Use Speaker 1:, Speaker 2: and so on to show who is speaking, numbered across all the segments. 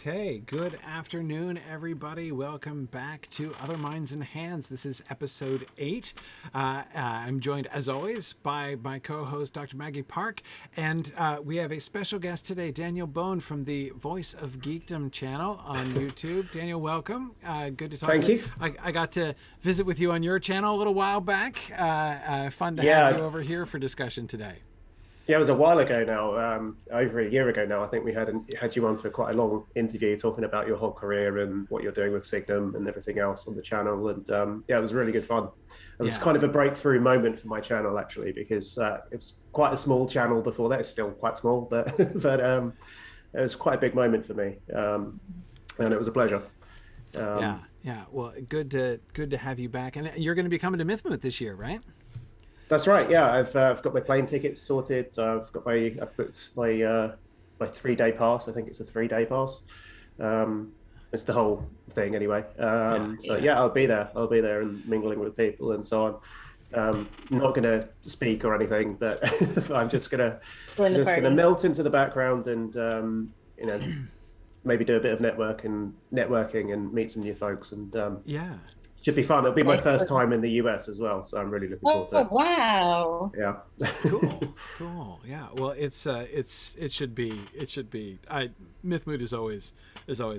Speaker 1: Okay, good afternoon, everybody. Welcome back to Other Minds and Hands. This is episode 8. I'm joined, as always, by my co-host, Dr. Maggie Parke, and we have a special guest today, Daniel Bone from the Voice of Geekdom channel on YouTube. Daniel, welcome. Good to talk to you. I got to visit with you on your channel a little while back. Fun to have you over here for discussion today.
Speaker 2: Yeah, it was a while ago now, over a year ago now. I think we had you on for quite a long interview talking about your whole career and what you're doing with Signum and everything else on the channel. And yeah, it was really good fun. It was kind of a breakthrough moment for my channel, actually, because it was quite a small channel before that. It's still quite small, but it was quite a big moment for me. And it was a pleasure.
Speaker 1: Yeah. Well, good to have you back. And you're going to be coming to Mythmoot this year, right?
Speaker 2: That's right. Yeah, I've got my plane tickets sorted. So I booked my 3-day pass. I think it's a 3-day pass. It's the whole thing anyway. So yeah, I'll be there and mingling with people and so on. Not going to speak or anything, but I'm just gonna melt into the background and maybe do a bit of networking and meet some new folks and should be fun. It'll be my first time in the US as well, so I'm really looking forward to it.
Speaker 3: Wow!
Speaker 2: Yeah.
Speaker 1: Cool. Yeah. Well, it should be. Mythmoot is always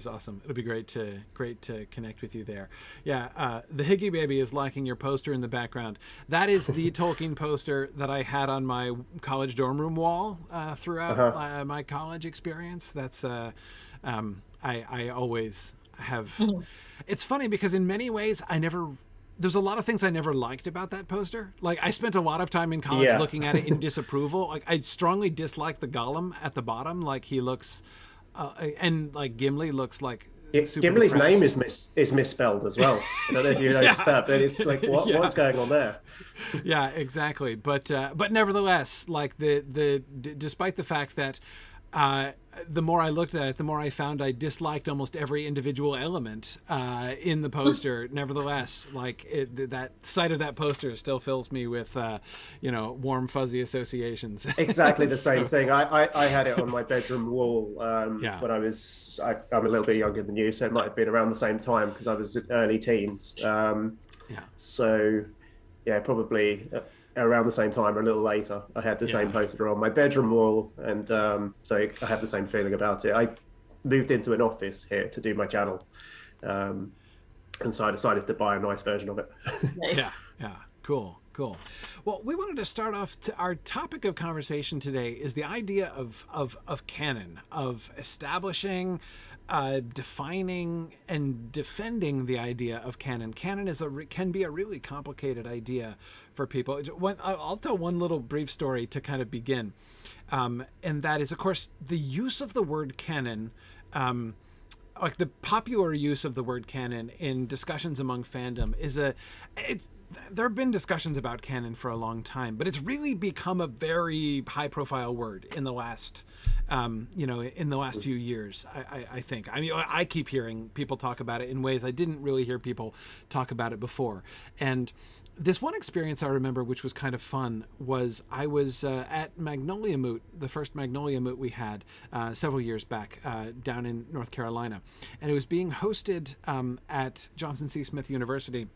Speaker 1: awesome. It'll be great to connect with you there. Yeah. The Higgy Baby is liking your poster in the background. That is the Tolkien poster that I had on my college dorm room wall throughout my college experience. That's I always have. It's funny because in many ways there's a lot of things I never liked about that poster. Like I spent a lot of time in college looking at it in disapproval. Like I strongly dislike the Gollum at the bottom. Like he looks and like Gimli looks like
Speaker 2: Gimli's name is misspelled as well. I don't know if you noticed that, but it's like what's going on there?
Speaker 1: Yeah, exactly. But nevertheless, like despite the fact that the more I looked at it, the more I found I disliked almost every individual element in the poster. Nevertheless, like that sight of that poster still fills me with, warm, fuzzy associations.
Speaker 2: Exactly the same thing. I had it on my bedroom wall when I'm a little bit younger than you, so it might have been around the same time because I was early teens. So, yeah, probably. Around the same time or a little later, I had the same poster on my bedroom wall, and so I have the same feeling about it. I moved into an office here to do my channel, and so I decided to buy a nice version of it.
Speaker 1: Yeah, cool. Well, we wanted to start off. Our topic of conversation today is the idea of canon, of establishing, defining, and defending the idea of canon. Canon can be a really complicated idea for people. I'll tell one little brief story to kind of begin, and that is, of course, the use of the word canon. Like the popular use of the word canon in discussions among fandom there have been discussions about canon for a long time, but it's really become a very high-profile word in the last, few years. I think. I mean, I keep hearing people talk about it in ways I didn't really hear people talk about it before. And this one experience I remember, which was kind of fun, was I was at Magnolia Moot, the first Magnolia Moot we had several years back down in North Carolina, and it was being hosted at Johnson C. Smith University.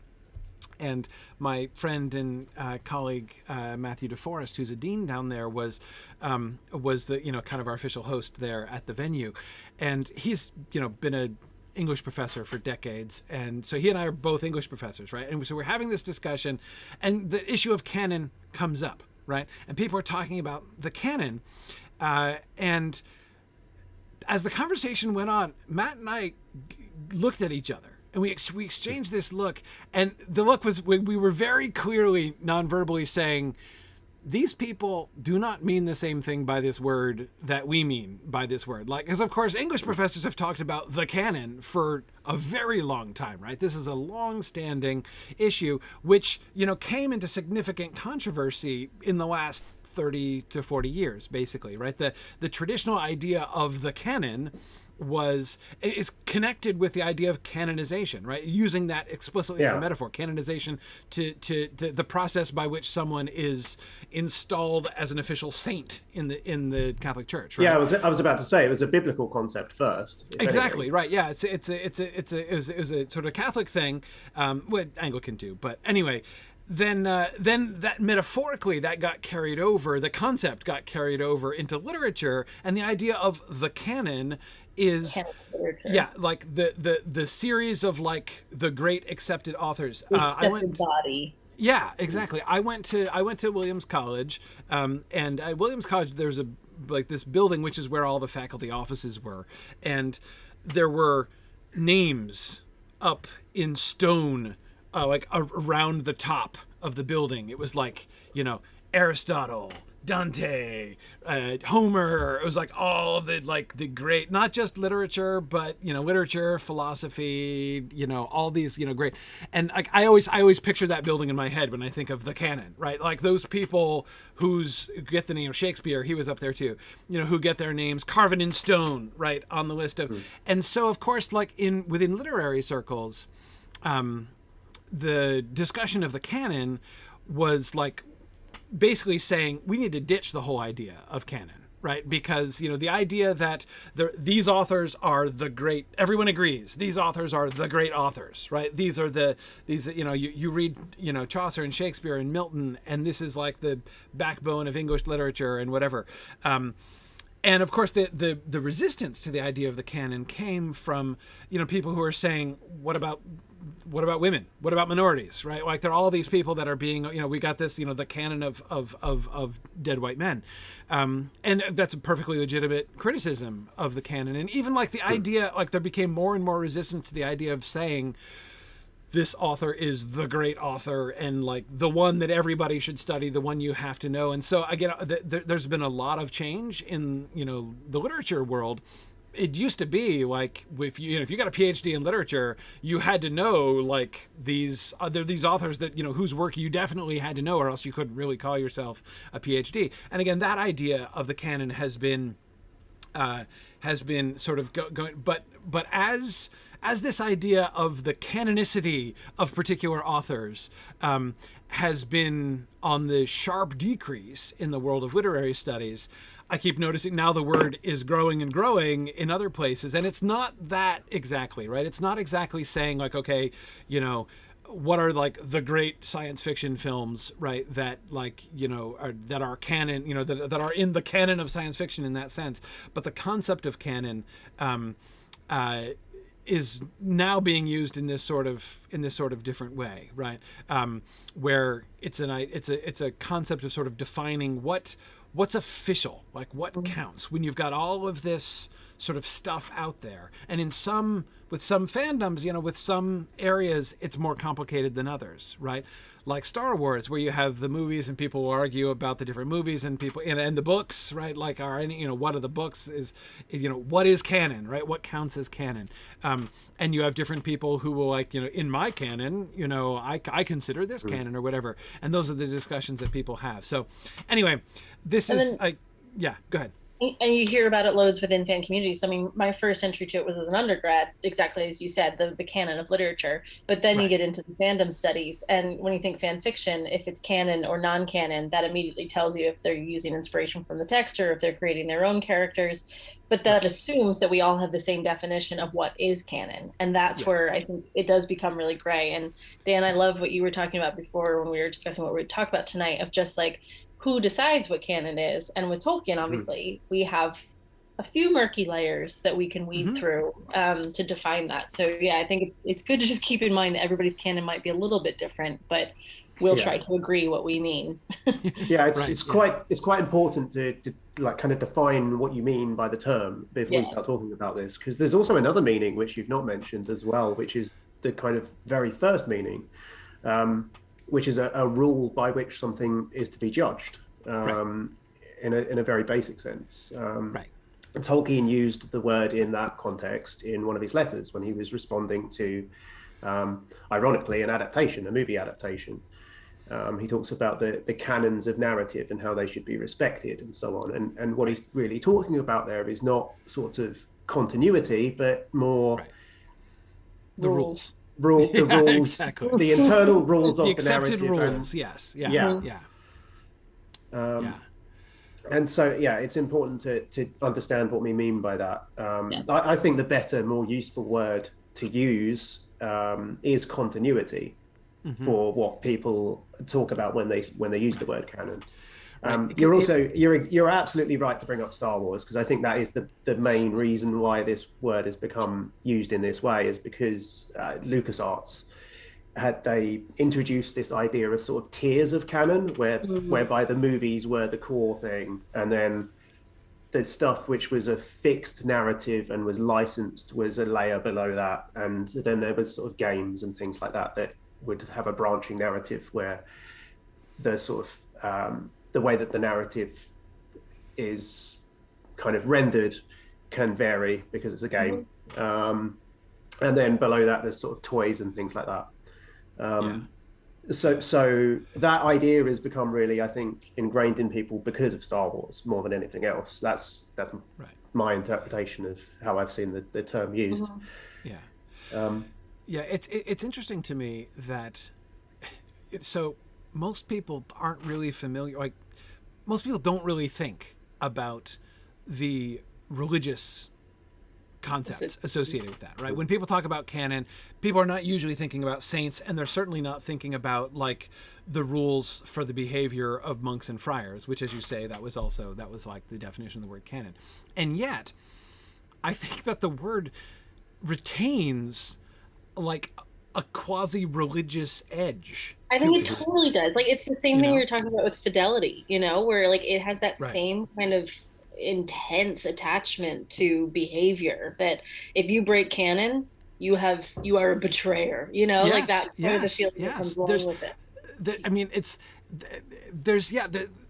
Speaker 1: And my friend and colleague Matthew DeForest, who's a dean down there, was the kind of our official host there at the venue, and he's been an English professor for decades, and so he and I are both English professors, right? And so we're having this discussion, and the issue of canon comes up, right? And people are talking about the canon, and as the conversation went on, Matt and I looked at each other. And we exchanged this look, and the look was, we were very clearly non-verbally saying, these people do not mean the same thing by this word that we mean by this word. Like, because of course, English professors have talked about the canon for a very long time, right? This is a long-standing issue, which, came into significant controversy in the last 30 to 40 years, basically, right? The traditional idea of the canon is connected with the idea of canonization, right? Using that explicitly as a metaphor, canonization to the process by which someone is installed as an official saint in the Catholic Church, right?
Speaker 2: Yeah, I was about to say it was a biblical concept first.
Speaker 1: Exactly, right. Yeah, it was a sort of Catholic thing, with Anglican too, but anyway. Then that metaphorically that got carried over, the concept got carried over into literature, and the idea of the canon is like the series of like the great accepted authors.
Speaker 3: Body.
Speaker 1: Yeah, exactly. I went to Williams College, and at Williams College there's this building which is where all the faculty offices were, and there were names up in stone. Like around the top of the building. It was like, Aristotle, Dante, Homer. It was like all of the great, not just literature, but literature, philosophy, all these great. And I always picture that building in my head when I think of the canon, right? Like those people who get the name of Shakespeare, he was up there too, who get their names carven in stone, right, on the list of. And so of course, like within literary circles, the discussion of the canon was like basically saying we need to ditch the whole idea of canon, right? Because the idea that these authors are the great, everyone agrees these authors are the great authors, right? These you read Chaucer and Shakespeare and Milton, and this is like the backbone of English literature and whatever. And of course, the resistance to the idea of the canon came from people who are saying, what about women? What about minorities? Right? Like there are all these people that are being we got this the canon of dead white men, and that's a perfectly legitimate criticism of the canon. And even like the idea, like there became more and more resistance to the idea of saying this author is the great author and like the one that everybody should study, the one you have to know. And so again, there's been a lot of change in the literature world. It used to be like if you got a PhD in literature, you had to know like these authors that whose work you definitely had to know, or else you couldn't really call yourself a PhD. And again, that idea of the canon has been sort of going, but as this idea of the canonicity of particular authors has been on the sharp decrease in the world of literary studies, I keep noticing now the word is growing and growing in other places. And it's not that exactly, right? It's not exactly saying like, okay, what are like the great science fiction films, right? That like, that are canon, that are in the canon of science fiction in that sense. But the concept of canon, is now being used in this sort of different way, right? Where it's a concept of sort of defining what's official, like what counts when you've got all of this sort of stuff out there. And with some fandoms, with some areas, it's more complicated than others, right? Like Star Wars, where you have the movies and people will argue about the different movies and people and the books, right? Like what are the books is, what is canon, right? What counts as canon? And you have different people who will like, in my canon, I consider this canon or whatever. And those are the discussions that people have. So anyway, yeah, go ahead.
Speaker 3: And you hear about it loads within fan communities. I mean, my first entry to it was as an undergrad, exactly as you said, the canon of literature. But then you get into the fandom studies. And when you think fan fiction, if it's canon or non-canon, that immediately tells you if they're using inspiration from the text or if they're creating their own characters. But that assumes that we all have the same definition of what is canon. And that's where I think it does become really gray. And Dan, I love what you were talking about before when we were discussing what we would talk about tonight, of just like, who decides what canon is? And with Tolkien, obviously, we have a few murky layers that we can weed through to define that. So yeah, I think it's good to just keep in mind that everybody's canon might be a little bit different, but we'll try to agree what we mean.
Speaker 2: Yeah, it's quite important to like kind of define what you mean by the term before we start talking about this, because there's also another meaning which you've not mentioned as well, which is the kind of very first meaning. Which is a rule by which something is to be judged in a very basic sense. And Tolkien used the word in that context in one of his letters when he was responding to, ironically, a movie adaptation. He talks about the canons of narrative and how they should be respected and so on. And what he's really talking about there is not sort of continuity, but more
Speaker 1: the rules.
Speaker 2: The rules, exactly. The internal rules of the
Speaker 1: accepted
Speaker 2: narrative.
Speaker 1: rules, yes. Yeah.
Speaker 2: And so, it's important to understand what we mean by that. I think the better, more useful word to use is continuity for what people talk about when they use the word canon. You're absolutely right to bring up Star Wars, because I think that is the main reason why this word has become used in this way, is because LucasArts they introduced this idea of sort of tiers of canon, whereby the movies were the core thing, and then the stuff which was a fixed narrative and was licensed was a layer below that, and then there was sort of games and things like that would have a branching narrative where the sort of the way that the narrative is kind of rendered can vary because it's a game. And then below that there's sort of toys and things like that. So that idea has become really, I think, ingrained in people because of Star Wars more than anything else. That's my interpretation of how I've seen the term used.
Speaker 1: It's interesting to me that so most people aren't really familiar, like most people don't really think about the religious concepts associated with that, right? When people talk about canon, people are not usually thinking about saints, and they're certainly not thinking about like the rules for the behavior of monks and friars, which, as you say, that was like the definition of the word canon. And yet I think that the word retains like a quasi-religious edge.
Speaker 3: I think it totally does. Like, it's the same thing we were talking about with fidelity, where like it has that same kind of intense attachment to behavior, that if you break canon, you are a betrayer, like that kind of the feeling that comes along with it.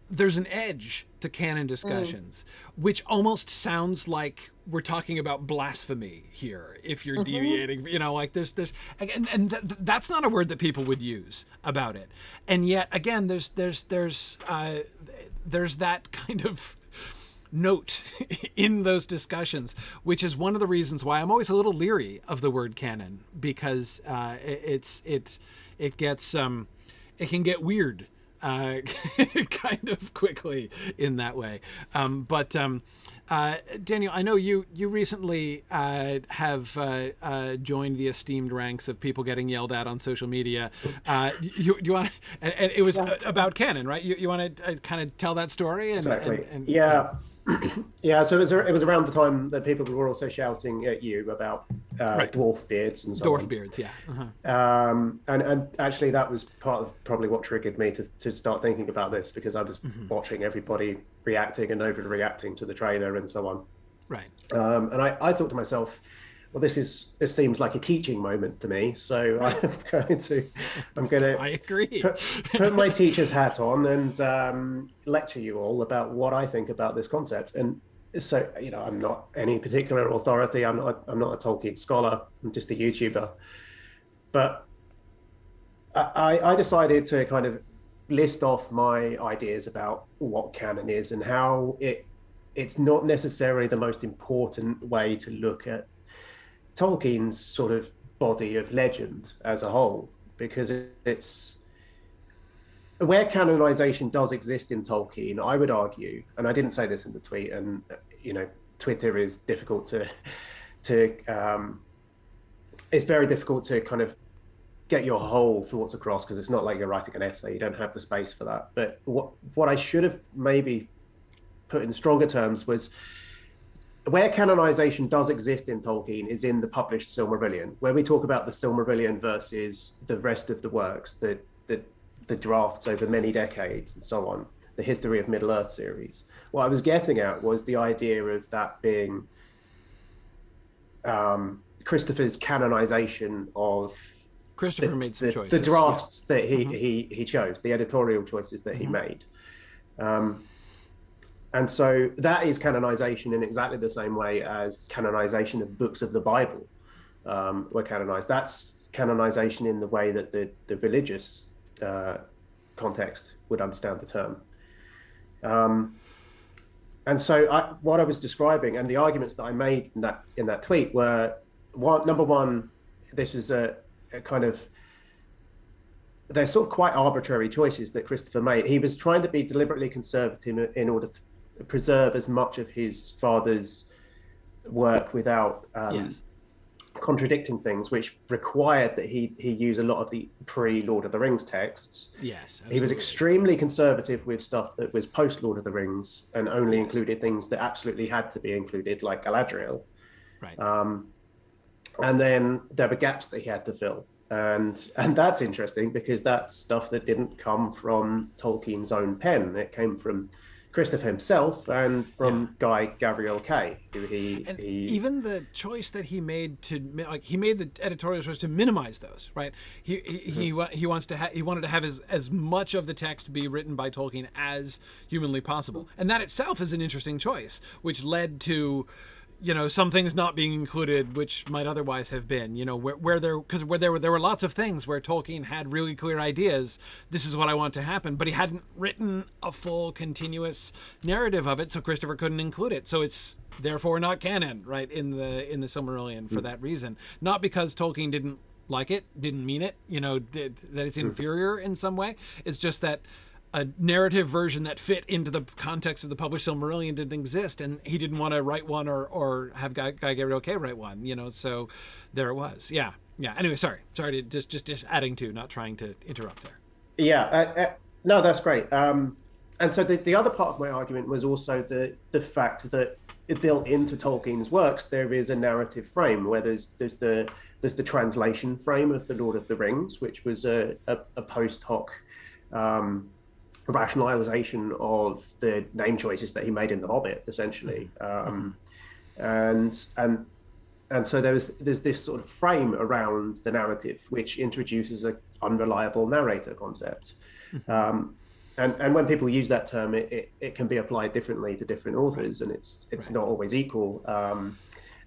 Speaker 3: There's an edge to canon discussions, which almost sounds like we're talking about blasphemy here. If you're deviating, like this, and that's not a word that people would use about it. And yet, again, there's that kind of note in those discussions, which is one of the reasons why I'm always a little leery of the word canon, because it can get weird kind of quickly in that way. But Daniel, I know you recently have joined the esteemed ranks of people getting yelled at on social media. You want to, and it was about canon, right? You want to kind of tell that story?
Speaker 2: Exactly. So it was around the time that people were also shouting at you about dwarf beards and so on.
Speaker 1: Dwarf beards, yeah.
Speaker 2: And actually that was part of probably what triggered me to start thinking about this, because I was watching everybody reacting and overreacting to the trailer and so on.
Speaker 1: Right.
Speaker 2: And I thought to myself, well, this seems like a teaching moment to me. So I'm going to
Speaker 1: I agree.
Speaker 2: put my teacher's hat on and lecture you all about what I think about this concept. And so, I'm not any particular authority. I'm not a Tolkien scholar. I'm just a YouTuber. But I decided to kind of list off my ideas about what canon is and how it's not necessarily the most important way to look at Tolkien's sort of body of legend as a whole, because it's where canonization does exist in Tolkien. I would argue, and I didn't say this in the tweet, and Twitter is difficult to it's very difficult to kind of get your whole thoughts across, because it's not like you're writing an essay. You don't have the space for that. But what I should have maybe put in stronger terms was, where canonization does exist in Tolkien is in the published Silmarillion, where we talk about the Silmarillion versus the rest of the works, the drafts over many decades and so on, the History of Middle-earth series. What I was getting at was the idea of that being Christopher's canonization of
Speaker 1: made some choices.
Speaker 2: The drafts that he chose, the editorial choices that he made. And so that is canonization in exactly the same way as canonization of books of the Bible were canonized. That's canonization in the way that the religious context would understand the term. And so what I was describing and the arguments that I made in that tweet were, number one, this is a kind of, they're sort of quite arbitrary choices that Christopher made. He was trying to be deliberately conservative in order to preserve as much of his father's work without contradicting things, which required that he use a lot of the pre-Lord of the Rings texts.
Speaker 1: Yes, absolutely.
Speaker 2: He was extremely conservative with stuff that was post-Lord of the Rings and only included things that absolutely had to be included, like Galadriel.
Speaker 1: Right.
Speaker 2: And then there were gaps that he had to fill. And that's interesting because that's stuff that didn't come from Tolkien's own pen. It came from Christopher himself and from Guy Gavriel Kay, who he
Speaker 1: even the choice that he made he made the editorial choice to minimize those, right? He wanted to have as much of the text be written by Tolkien as humanly possible, and that itself is an interesting choice, which led to, some things not being included, which might otherwise have been, where there were lots of things where Tolkien had really clear ideas. This is what I want to happen, but he hadn't written a full continuous narrative of it, so Christopher couldn't include it. So it's therefore not canon, right, in the Silmarillion for that reason. Not because Tolkien didn't like it, didn't mean it, that it's inferior in some way. It's just that a narrative version that fit into the context of the published Silmarillion didn't exist, and he didn't want to write one or have Guy Gavriel Kay write one, so there it was. Yeah. Anyway, sorry to just adding to, not trying to interrupt there.
Speaker 2: Yeah, no, that's great. And so the other part of my argument was also the fact that built into Tolkien's works there is a narrative frame where there's the translation frame of the Lord of the Rings, which was a post hoc rationalization of the name choices that he made in The Hobbit, essentially. And so there's this sort of frame around the narrative which introduces an unreliable narrator concept. And when people use that term, it can be applied differently to different authors, and it's not always equal.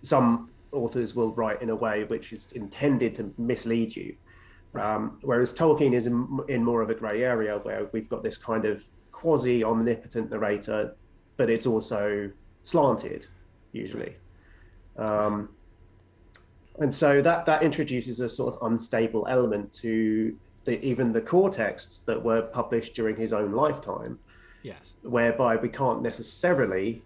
Speaker 2: Some authors will write in a way which is intended to mislead you. Whereas Tolkien is in more of a grey area where we've got this kind of quasi-omnipotent narrator, but it's also slanted, usually. And so that introduces a sort of unstable element to even the core texts that were published during his own lifetime.
Speaker 1: Yes. Whereby
Speaker 2: we can't necessarily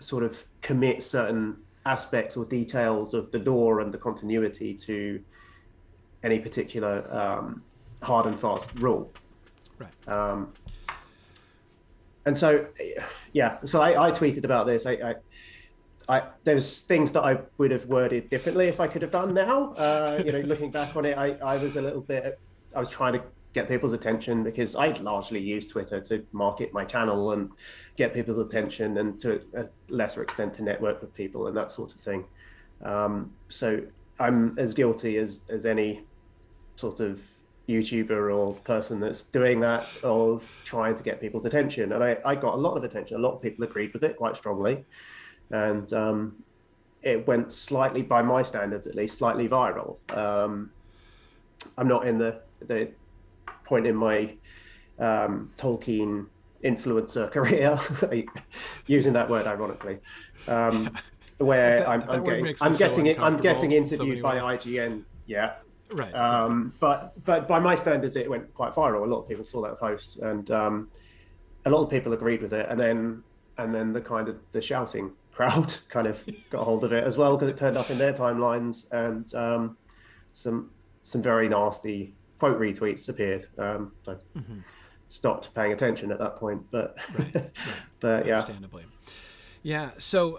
Speaker 2: sort of commit certain aspects or details of the lore and the continuity to any particular hard and fast rule.
Speaker 1: Right.
Speaker 2: And so, so I tweeted about this. There's things that I would have worded differently if I could have done now. Looking back on it, I was trying to get people's attention because I largely use Twitter to market my channel and get people's attention, and to a lesser extent to network with people and that sort of thing. So I'm as guilty as any sort of YouTuber or person that's doing that, of trying to get people's attention. And I got a lot of attention. A lot of people agreed with it quite strongly. And it went slightly, by my standards at least, slightly viral. I'm not in the point in my Tolkien influencer career, using that word ironically, where I'm getting interviewed by IGN. Yeah.
Speaker 1: Right.
Speaker 2: But by my standards, it went quite viral. A lot of people saw that post, and a lot of people agreed with it. And then the kind of the shouting crowd kind of got a hold of it as well, because it turned up in their timelines, and some very nasty quote retweets appeared. So stopped paying attention at that point. But but yeah.
Speaker 1: Understandably. Yeah. So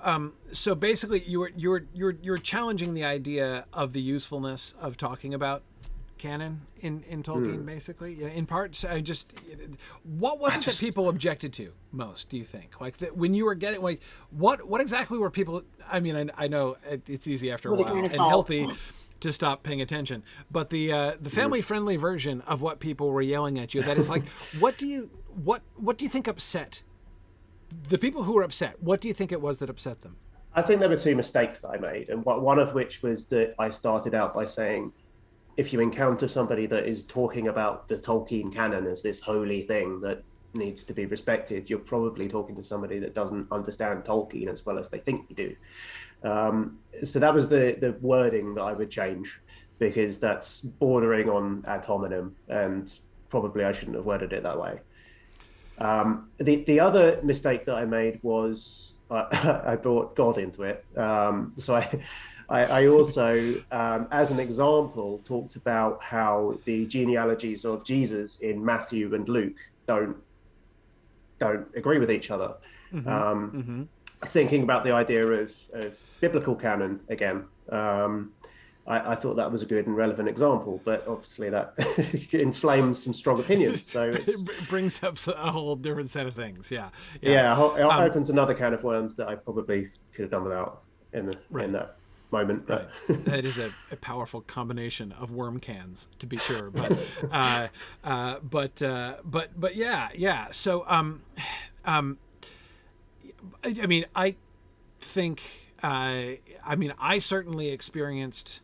Speaker 1: basically, you're challenging the idea of the usefulness of talking about canon in Tolkien, basically. In part, what was it that people objected to most? Do you think, like, that when you were getting, like, what exactly were people? I mean, I know it's easy after a while and healthy to stop paying attention, but the family friendly version of what people were yelling at you, that is like, what do you think upset the people who were upset? What do you think it was that upset them?
Speaker 2: I think there were two mistakes that I made, and one of which was that I started out by saying if you encounter somebody that is talking about the Tolkien canon as this holy thing that needs to be respected, you're probably talking to somebody that doesn't understand Tolkien as well as they think you do. So that was the wording that I would change, because that's bordering on ad hominem, and probably I shouldn't have worded it that way. The other mistake that I made was I brought God into it. So I also, as an example, talked about how the genealogies of Jesus in Matthew and Luke don't agree with each other. Thinking about the idea of biblical canon again, I thought that was a good and relevant example, but obviously that inflames some strong opinions. So it
Speaker 1: brings up a whole different set of things. Yeah.
Speaker 2: It opens another can of worms that I probably could have done without in that moment. But
Speaker 1: that is a powerful combination of worm cans, to be sure. But yeah. So I mean, I think I certainly experienced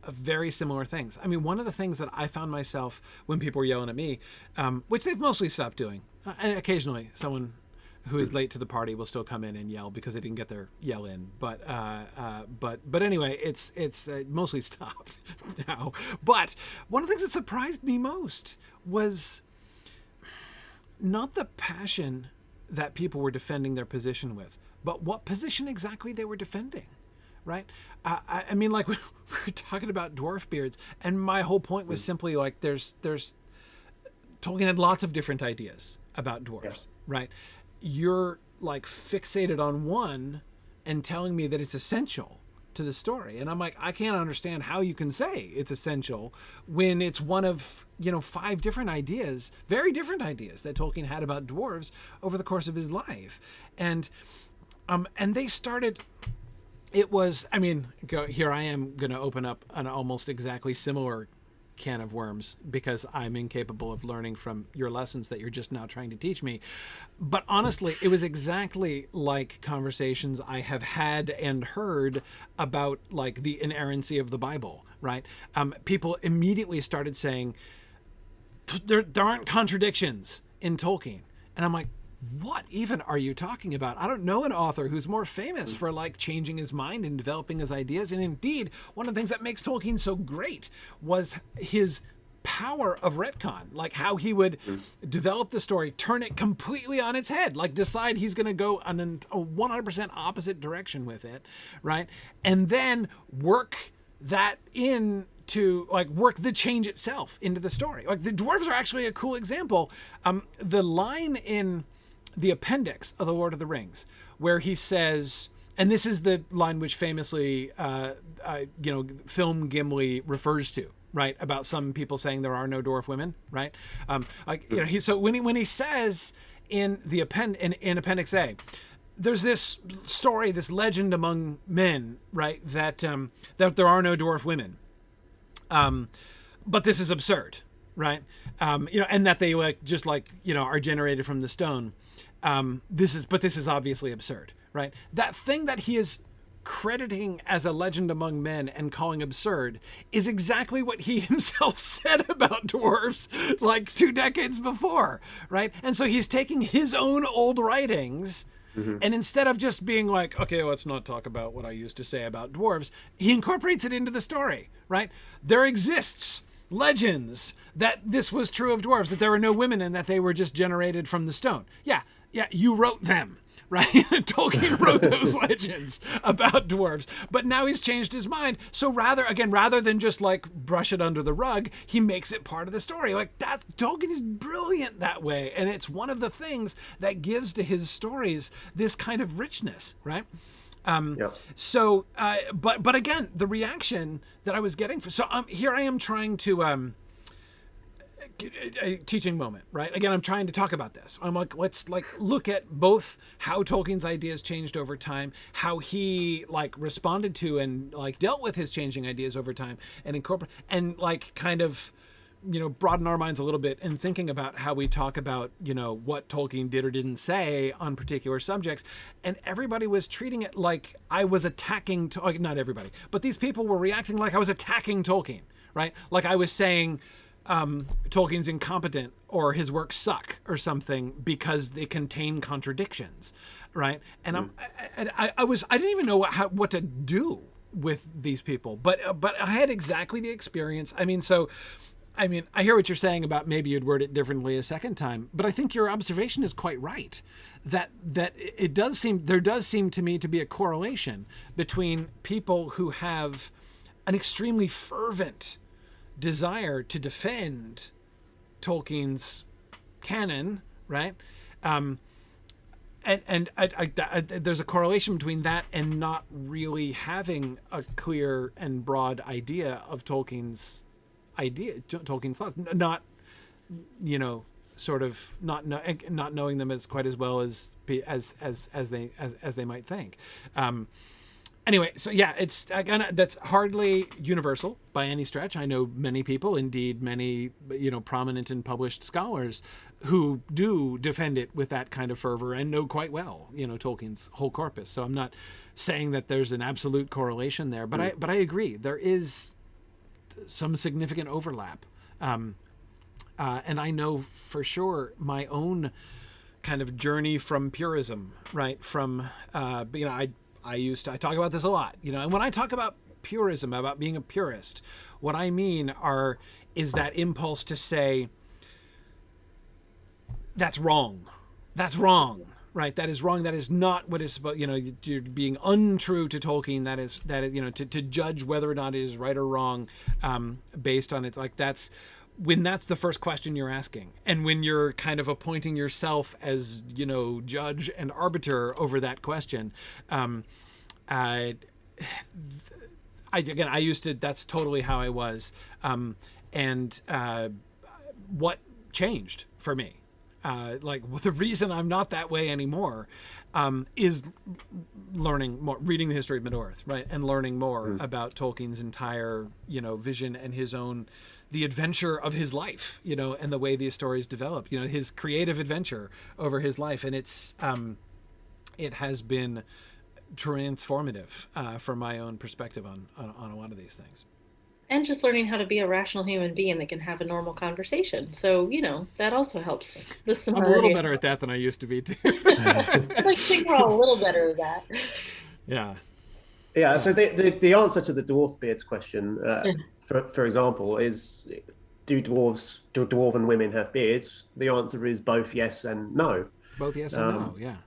Speaker 1: very similar things. I mean, one of the things that I found myself when people were yelling at me, which they've mostly stopped doing, and occasionally someone who is late to the party will still come in and yell because they didn't get their yell in. But anyway, it's mostly stopped now. But one of the things that surprised me most was not the passion that people were defending their position with, but what position exactly they were defending. Right? I mean, like, we were talking about dwarf beards, and my whole point was simply like, there's Tolkien had lots of different ideas about dwarves, right? You're like fixated on one and telling me that it's essential to the story. And I'm like, I can't understand how you can say it's essential when it's one of, 5 different ideas, very different ideas that Tolkien had about dwarves over the course of his life. And they started... It was, I mean, here I am going to open up an almost exactly similar can of worms because I'm incapable of learning from your lessons that you're just now trying to teach me. But honestly, it was exactly like conversations I have had and heard about like the inerrancy of the Bible, right? People immediately started saying, there aren't contradictions in Tolkien. And I'm like, what even are you talking about? I don't know an author who's more famous for like changing his mind and developing his ideas. And indeed, one of the things that makes Tolkien so great was his power of retcon, like how he would develop the story, turn it completely on its head, like decide he's going to go on a 100% opposite direction with it, right? And then work that in to like work the change itself into the story. Like the dwarves are actually a cool example. The line in the appendix of The Lord of the Rings, where he says, and this is the line which famously, Film Gimli refers to, right? About some people saying there are no dwarf women, right? So when he says in the in Appendix A, there's this story, this legend among men, right? That there are no dwarf women, but this is absurd, right? And that they are generated from the stone. This is obviously absurd, right? That thing that he is crediting as a legend among men and calling absurd is exactly what he himself said about dwarves like 2 decades before, right? And so he's taking his own old writings, and instead of just being like, okay, let's not talk about what I used to say about dwarves, he incorporates it into the story, right? There exists legends that this was true of dwarves, that there were no women and that they were just generated from the stone. Yeah, you wrote them, right? Tolkien wrote those legends about dwarves, but now he's changed his mind. So rather than just like brush it under the rug, he makes it part of the story. Like that, Tolkien is brilliant that way. And it's one of the things that gives to his stories this kind of richness, right? So, but again, the reaction that I was getting here I am trying to, a teaching moment, right? Again, I'm trying to talk about this. I'm like, let's like look at both how Tolkien's ideas changed over time, how he like responded to and like dealt with his changing ideas over time, and incorporate and like kind of broaden our minds a little bit in thinking about how we talk about, what Tolkien did or didn't say on particular subjects. And everybody was treating it like I was attacking, not everybody, but these people were reacting like I was attacking Tolkien, right? Like I was saying Tolkien's incompetent or his works suck or something because they contain contradictions, right? And I didn't even know what to do with these people, but I had exactly the experience. I hear what you're saying about maybe you'd word it differently a second time, but I think your observation is quite right. That there does seem to me to be a correlation between people who have an extremely fervent desire to defend Tolkien's canon, right? There's a correlation between that and not really having a clear and broad idea of Tolkien's thoughts, not sort of not knowing them as quite as well as they might think. Anyway, so yeah, it's again, that's hardly universal by any stretch. I know many people, indeed many, prominent and published scholars who do defend it with that kind of fervor and know quite well, Tolkien's whole corpus. So I'm not saying that there's an absolute correlation there, but I agree there is some significant overlap. And I know for sure my own kind of journey from purism, right? From, I talk about this a lot, and when I talk about purism, about being a purist, what I mean is that impulse to say, that's wrong, right? That is wrong. That is not what is supposed, you're being untrue to Tolkien. That is, to judge whether or not it is right or wrong, based on it. Like that's the first question you're asking. And when you're kind of appointing yourself as, judge and arbiter over that question, that's totally how I was. What changed for me? The reason I'm not that way anymore is learning more, reading the history of Middle-earth, right, and learning more about Tolkien's entire, vision and the adventure of his life, and the way these stories develop, his creative adventure over his life, and it has been transformative from my own perspective on a lot of these things.
Speaker 3: And just learning how to be a rational human being that can have a normal conversation. So, that also helps.
Speaker 1: I'm a little better at that than I used to be, too.
Speaker 3: I think we're all a little better at that.
Speaker 1: Yeah.
Speaker 2: Yeah, so the answer to the dwarf beards question, for example, is do dwarven women have beards? The answer is both yes and no.
Speaker 1: Both yes and no, yeah.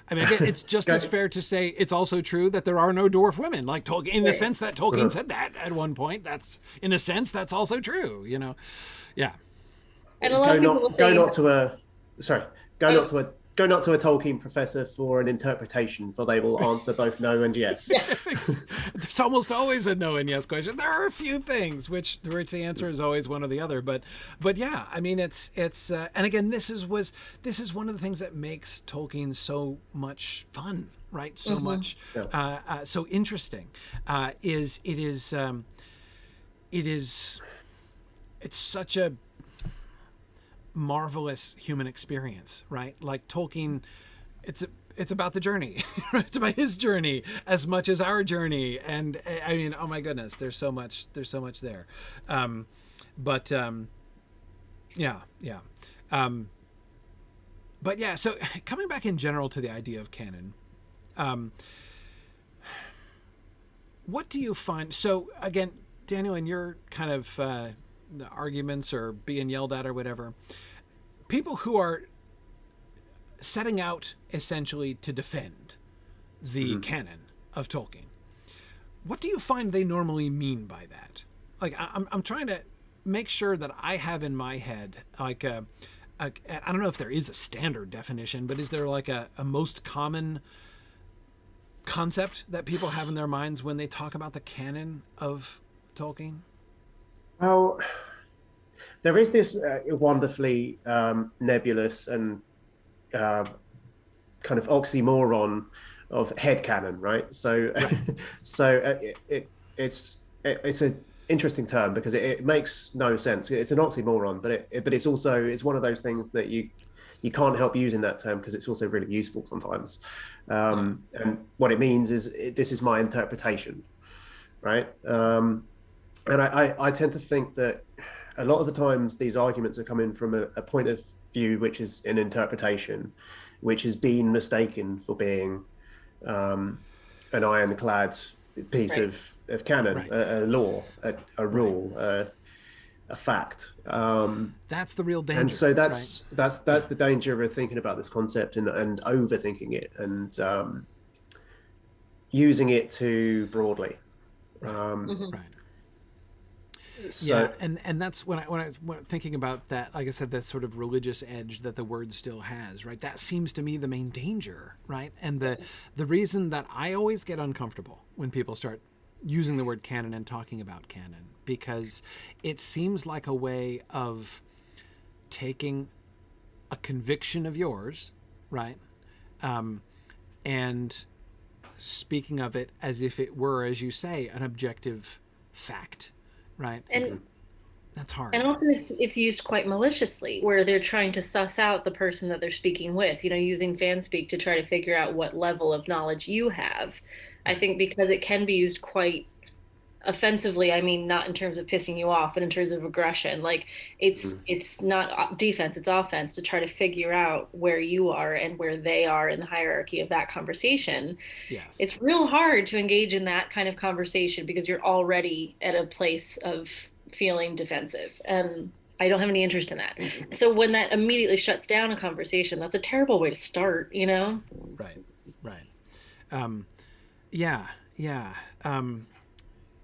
Speaker 1: Again, it's just as fair to say it's also true that there are no dwarf women, like Tolkien, in the sense that Tolkien said that at one point. That's, in a sense, that's also true, Yeah.
Speaker 3: And a lot of people will say...
Speaker 2: Go not to a Tolkien professor for an interpretation, for they will answer both no and yes.
Speaker 1: There's almost always a no and yes question. There are a few things which the answer is always one or the other, but yeah, it's and again, this is one of the things that makes Tolkien so much fun, right? So much, so interesting. It's such a marvelous human experience, right? Like Tolkien, it's about the journey. It's about his journey as much as our journey, and oh my goodness, there's so much there. But yeah. So coming back in general to the idea of canon, what do you find? So again, Daniel, in your kind of the arguments or being yelled at or whatever, people who are setting out essentially to defend the canon of Tolkien, what do you find they normally mean by that? Like, I'm trying to make sure that I have in my head, like, I don't know if there is a standard definition, but is there like a most common concept that people have in their minds when they talk about the canon of Tolkien?
Speaker 2: Well, there is this wonderfully nebulous and kind of oxymoron of headcanon, right? So, it's interesting term because it makes no sense. It's an oxymoron, but it's also, it's one of those things that you can't help using that term because it's also really useful sometimes. And what it means is this is my interpretation, right? And I tend to think that a lot of the times these arguments are coming from a point of view which is an interpretation, which has been mistaken for being an ironclad piece of canon, a law, a rule, a fact.
Speaker 1: That's the real danger.
Speaker 2: And so that's the danger of thinking about this concept and overthinking it and using it too broadly.
Speaker 1: Right.
Speaker 2: So,
Speaker 1: yeah, and that's when I thinking about that, like I said, that sort of religious edge that the word still has, right? That seems to me the main danger, right? And the reason that I always get uncomfortable when people start using the word canon and talking about canon, because it seems like a way of taking a conviction of yours, right? And speaking of it as if it were, as you say, an objective fact. Right.
Speaker 3: And
Speaker 1: that's hard.
Speaker 3: And often it's used quite maliciously, where they're trying to suss out the person that they're speaking with, using fan speak to try to figure out what level of knowledge you have. I think because it can be used quite offensively. I mean, not in terms of pissing you off, but in terms of aggression. Like it's not defense, it's offense, to try to figure out where you are and where they are in the hierarchy of that conversation.
Speaker 1: Yes.
Speaker 3: It's real hard to engage in that kind of conversation because you're already at a place of feeling defensive, and I don't have any interest in that. So when that immediately shuts down a conversation, that's a terrible way to start,
Speaker 1: Right. Yeah.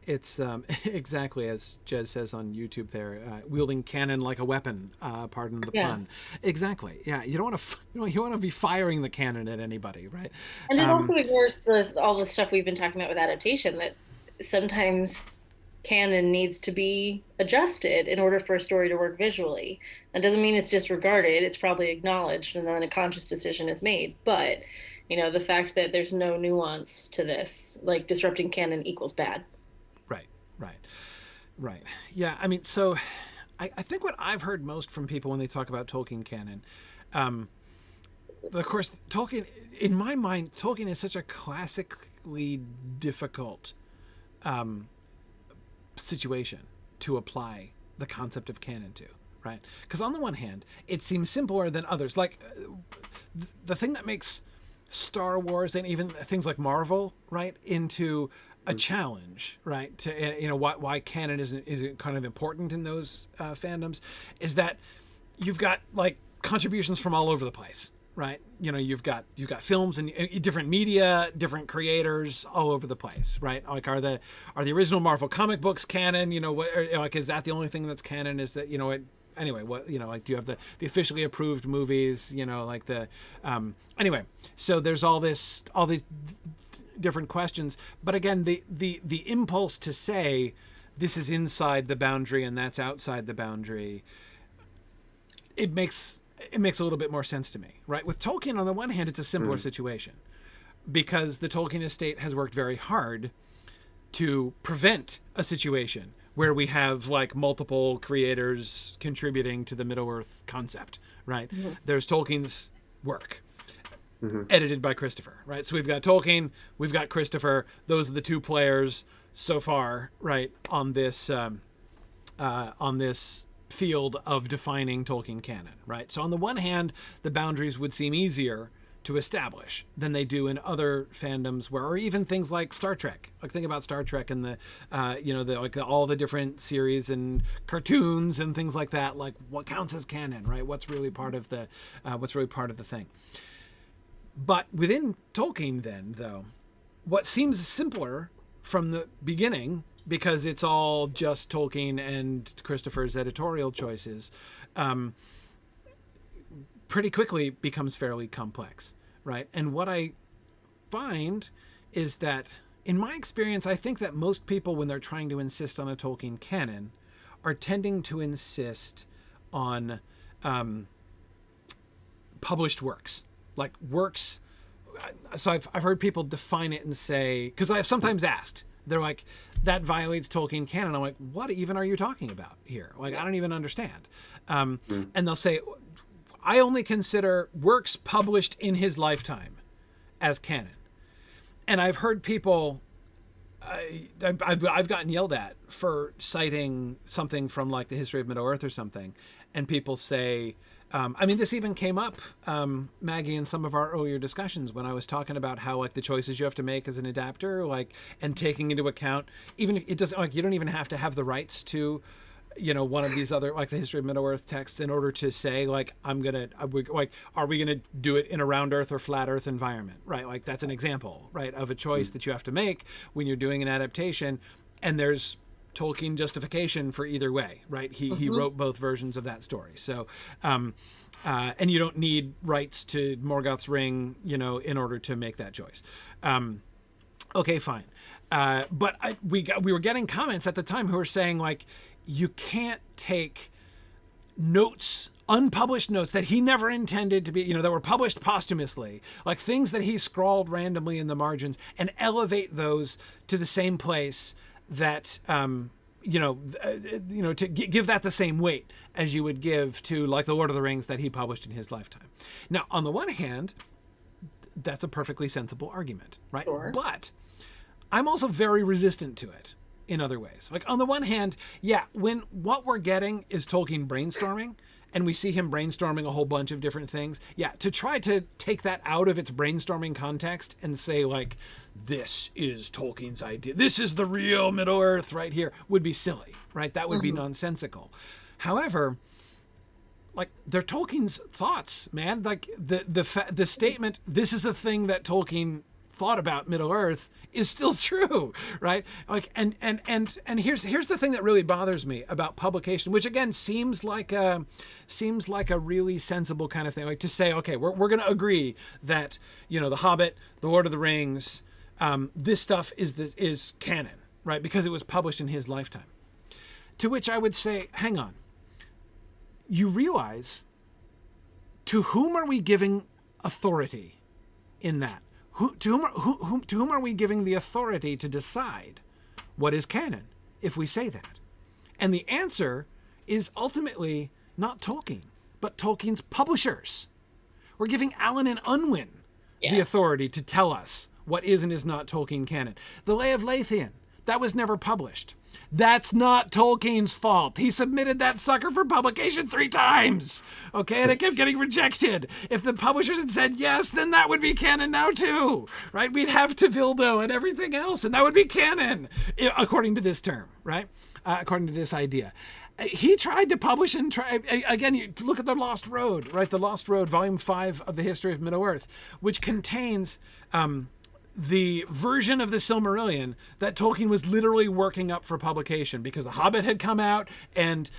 Speaker 1: It's exactly as Jez says on YouTube there, wielding canon like a weapon, pardon the pun. Exactly. Yeah. You don't want to, you want to be firing the cannon at anybody, right?
Speaker 3: And it also ignores all the stuff we've been talking about with adaptation, that sometimes canon needs to be adjusted in order for a story to work visually. That doesn't mean it's disregarded. It's probably acknowledged and then a conscious decision is made. But, the fact that there's no nuance to this, like disrupting canon equals bad.
Speaker 1: Right. Yeah. I mean, so I think what I've heard most from people when they talk about Tolkien canon, of course, Tolkien, in my mind, Tolkien is such a classically difficult situation to apply the concept of canon to, right? Because on the one hand, it seems simpler than others. Like the thing that makes Star Wars and even things like Marvel, right, into a challenge, right, to why canon isn't kind of important in those fandoms, is that you've got like contributions from all over the place, right? You've got films and different media, different creators all over the place, right? Like are the original Marvel comic books canon? Like is that the only thing that's canon? Is that anyway, what like do you have the officially approved movies? Like the anyway. So there's all these different questions, but again, the impulse to say this is inside the boundary and that's outside the boundary, it makes a little bit more sense to me, right? With Tolkien, on the one hand, it's a simpler situation because the Tolkien estate has worked very hard to prevent a situation where we have like multiple creators contributing to the Middle-earth concept, right? There's Tolkien's work. Edited by Christopher, right? So we've got Tolkien, we've got Christopher. Those are the two players so far, right, on this field of defining Tolkien canon, right? So on the one hand, the boundaries would seem easier to establish than they do in other fandoms, or even things like Star Trek. Like think about Star Trek and all the different series and cartoons and things like that. Like what counts as canon, right? What's really part of the thing. But within Tolkien then, though, what seems simpler from the beginning, because it's all just Tolkien and Christopher's editorial choices, pretty quickly becomes fairly complex, right? And what I find is that, in my experience, I think that most people, when they're trying to insist on a Tolkien canon, are tending to insist on published works. Like works, so I've heard people define it and say, because I have sometimes asked, They're like, that violates Tolkien canon. I'm like, what even are you talking about here? Like, I don't even understand. And they'll say, I only consider works published in his lifetime as canon. And I've heard people, I've gotten yelled at for citing something from like the history of Middle-earth or something. And people say, I mean, this even came up, Maggie, in some of our earlier discussions when I was talking about how like the choices you have to make as an adapter, like, and taking into account, even if it doesn't, like, you don't even have to have the rights to, you know, one of these other, like the history of Middle-earth texts in order to say, like, are we going to do it in a round earth or flat earth environment, right? Like, that's an example, right, of a choice that you have to make when you're doing an adaptation, and there's Tolkien justification for either way, right? He wrote both versions of that story. So, and you don't need rights to Morgoth's ring, you know, in order to make that choice. Okay, fine. But we were getting comments at the time who were saying, like, you can't take notes, unpublished notes that he never intended to be, you know, that were published posthumously, like things that he scrawled randomly in the margins, and elevate those to the same place that, to give that the same weight as you would give to, like, the Lord of the Rings that he published in his lifetime. Now, on the one hand, that's a perfectly sensible argument, right?
Speaker 3: Sure.
Speaker 1: But I'm also very resistant to it in other ways. Like, on the one hand, yeah, when what we're getting is Tolkien brainstorming, and we see him brainstorming a whole bunch of different things, yeah, to try to take that out of its brainstorming context and say, like, this is Tolkien's idea, this is the real Middle-earth right here, would be silly, right? That would be nonsensical. However, like, they're Tolkien's thoughts, man. Like, the statement, this is a thing that Tolkien thought about Middle-earth, is still true, right? Like, and here's the thing that really bothers me about publication, which again seems like a really sensible kind of thing, like to say, okay, we're going to agree that, you know, The Hobbit, The Lord of the Rings, this stuff is canon, right? Because it was published in his lifetime. To which I would say, hang on, you realize, to whom are we giving authority in that? To whom are we giving the authority to decide what is canon if we say that? And the answer is ultimately not Tolkien, but Tolkien's publishers. We're giving Allen and Unwin the authority to tell us what is and is not Tolkien canon. The Lay of Leithian, that was never published. That's not Tolkien's fault. He submitted that sucker for publication 3 times. Okay, and it kept getting rejected. If the publishers had said yes, then that would be canon now too, right? We'd have Tevildo and everything else, and that would be canon, according to this term, right? According to this idea. He tried to publish and again, you look at The Lost Road, right? The Lost Road, Volume 5 of the History of Middle-earth, which contains the version of the Silmarillion that Tolkien was literally working up for publication, because The Hobbit had come out and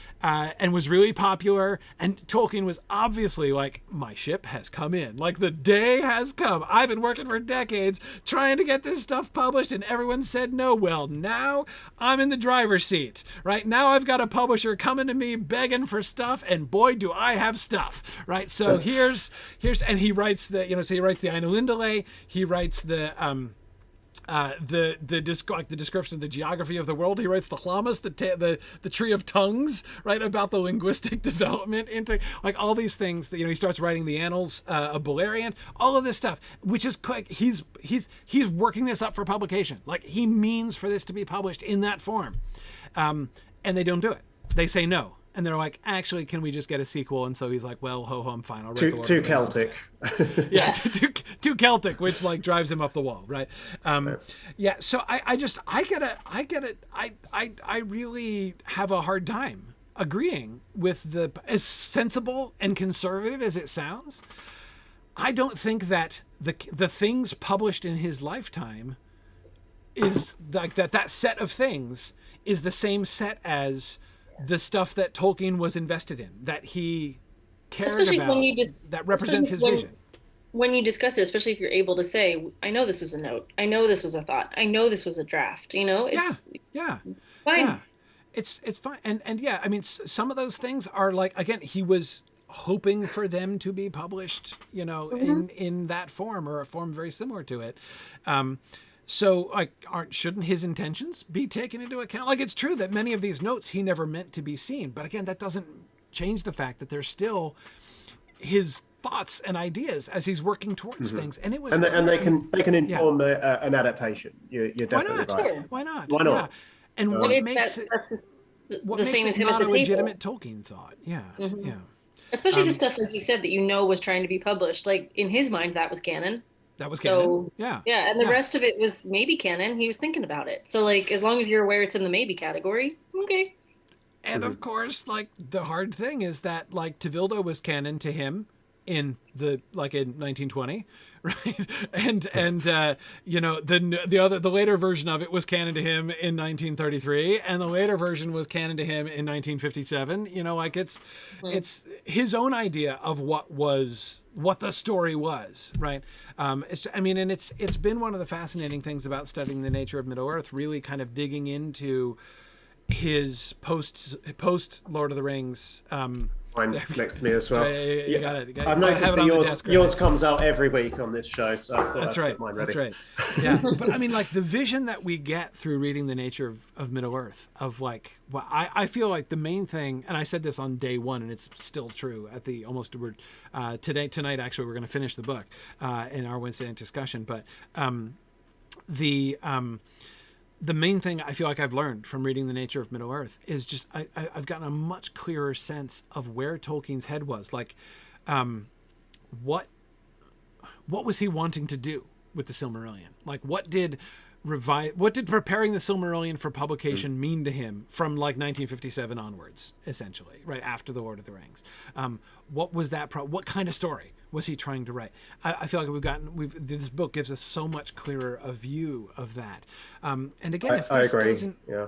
Speaker 1: was really popular, and Tolkien was obviously like, my ship has come in, like, the day has come. I've been working for decades trying to get this stuff published, and everyone said no. Well, now I'm in the driver's seat, right? Now I've got a publisher coming to me begging for stuff, and boy, do I have stuff, right? So here's and he writes the, you know, so he writes the Ainulindale, he writes the description of the geography of the world. He writes the Llamas, the tree of tongues, right, about the linguistic development into, like, all these things that, you know, he starts writing the Annals of Beleriand, all of this stuff, which is like, he's working this up for publication. Like, he means for this to be published in that form, and they don't do it. They say no. And they're like, actually, can we just get a sequel? And so he's like, well, ho, I'm fine. I'll write the Lord
Speaker 2: too Celtic.
Speaker 1: Yeah, too Celtic, which, like, drives him up the wall, right? Yeah. So I get it. I really have a hard time agreeing with as sensible and conservative as it sounds. I don't think that the things published in his lifetime is like that set of things is the same set as the stuff that Tolkien was invested in, that he cared
Speaker 3: especially
Speaker 1: about, that represents his vision.
Speaker 3: When you discuss it, especially if you're able to say, I know this was a note, I know this was a thought, I know this was a draft, you know? It's fine.
Speaker 1: Yeah. It's fine. And yeah, I mean, some of those things are like, again, he was hoping for them to be published, you know, in that form or a form very similar to it. So, like, shouldn't his intentions be taken into account? Like, it's true that many of these notes he never meant to be seen, but again, that doesn't change the fact that there's still his thoughts and ideas as he's working towards things. And it was,
Speaker 2: and they can inform an adaptation. You're definitely
Speaker 1: not?
Speaker 2: right.
Speaker 1: Why not?
Speaker 2: Why not?
Speaker 1: Yeah. And what makes it not a legitimate Tolkien thought? Yeah, yeah.
Speaker 3: Especially the stuff, like you said, that was trying to be published. Like, in his mind, that was canon.
Speaker 1: That was canon.
Speaker 3: So,
Speaker 1: yeah,
Speaker 3: and the rest of it was maybe canon. He was thinking about it. So, like, as long as you're aware it's in the maybe category, okay.
Speaker 1: And of course, like, the hard thing is that, like, Tevildo was canon to him in 1920, right? And you know, the later version of it was canon to him in 1933, and the later version was canon to him in 1957. You know, like, it's his own idea of what the story was, right? It's been one of the fascinating things about studying the nature of Middle Earth, really kind of digging into his post Lord of the Rings.
Speaker 2: Mine next to me as well.
Speaker 1: You got it.
Speaker 2: I've noticed that yours comes out every week on this show, so I thought
Speaker 1: that's right.
Speaker 2: Mine ready.
Speaker 1: That's right. Yeah, but I mean, like, the vision that we get through reading the nature of Middle Earth, of, like, well, I feel like the main thing, and I said this on day one, and it's still true at the almost word tonight. Actually, we're going to finish the book in our Wednesday night discussion, but the main thing I feel like I've learned from reading the nature of Middle Earth is just I've gotten a much clearer sense of where Tolkien's head was. Like, what was he wanting to do with the Silmarillion? Like, what did preparing the Silmarillion for publication mean to him from, like, 1957 onwards, essentially, right after the Lord of the Rings? What was that? What kind of story was he trying to write? I feel like this book gives us so much clearer a view of that. And again,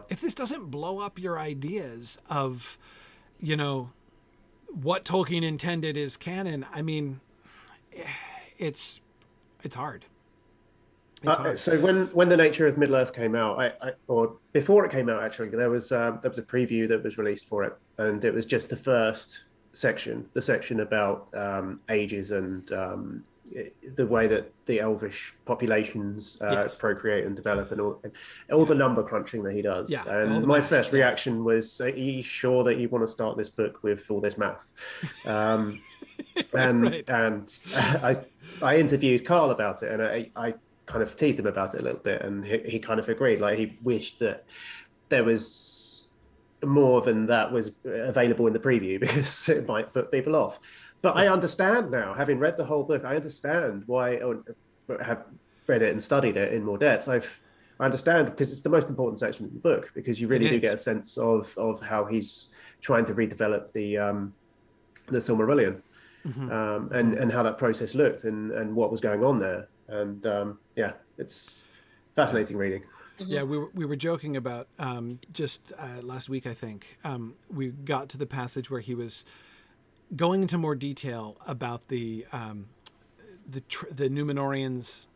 Speaker 1: if this doesn't blow up your ideas of, you know, what Tolkien intended is canon, I mean, it's hard.
Speaker 2: So when the nature of Middle Earth came out, or before it came out, actually, there was a preview that was released for it, and it was just the first section, the section about ages and the way that the elvish populations procreate and develop, and all the number crunching that he does.
Speaker 1: Yeah,
Speaker 2: and my first reaction was, are you sure that you want to start this book with all this math? And I interviewed Carl about it, and I kind of teased him about it a little bit, and he kind of agreed. Like, he wished that there was more than that was available in the preview, because it might put people off. But I understand now, having read the whole book, I understand why, have read it and studied it in more depth. I understand, because it's the most important section of the book, because you really do get a sense of how he's trying to redevelop the Silmarillion, and how that process looked, and what was going on there. And it's fascinating reading.
Speaker 1: Yeah, we were joking about just last week, I think. We got to the passage where he was going into more detail about the Númenóreans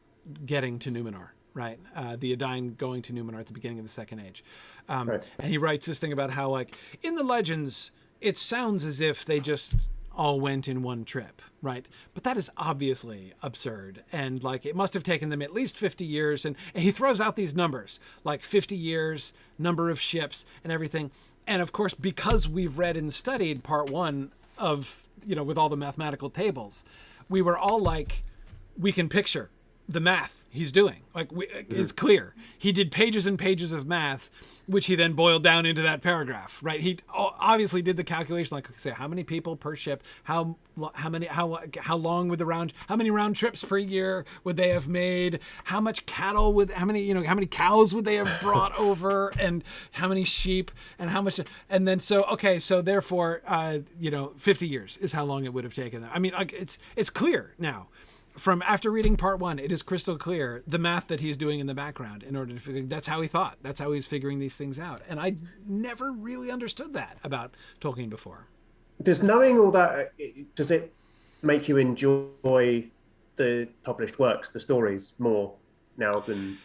Speaker 1: getting to Númenor, right? The Edain going to Númenor at the beginning of the Second Age. And he writes this thing about how, like, in the legends, it sounds as if they just all went in one trip, right? But that is obviously absurd. And, like, it must have taken them at least 50 years. And he throws out these numbers, like 50 years, number of ships and everything. And of course, because we've read and studied part one of, you know, with all the mathematical tables, we were all like, we can picture the math he's doing. Like, is clear. He did pages and pages of math, which he then boiled down into that paragraph, right? He obviously did the calculation, like, say, how many people per ship, how long would how many round trips per year would they have made? How much cattle how many cows would they have brought over, and how many sheep, and how much, and then so therefore, 50 years is how long it would have taken them. I mean, like, it's clear now. From after reading part one, it is crystal clear the math that he's doing in the background in order to figure. That's how he thought. That's how he's figuring these things out. And I never really understood that about Tolkien before.
Speaker 2: Does knowing all that, does it make you enjoy the published works, the stories, more now than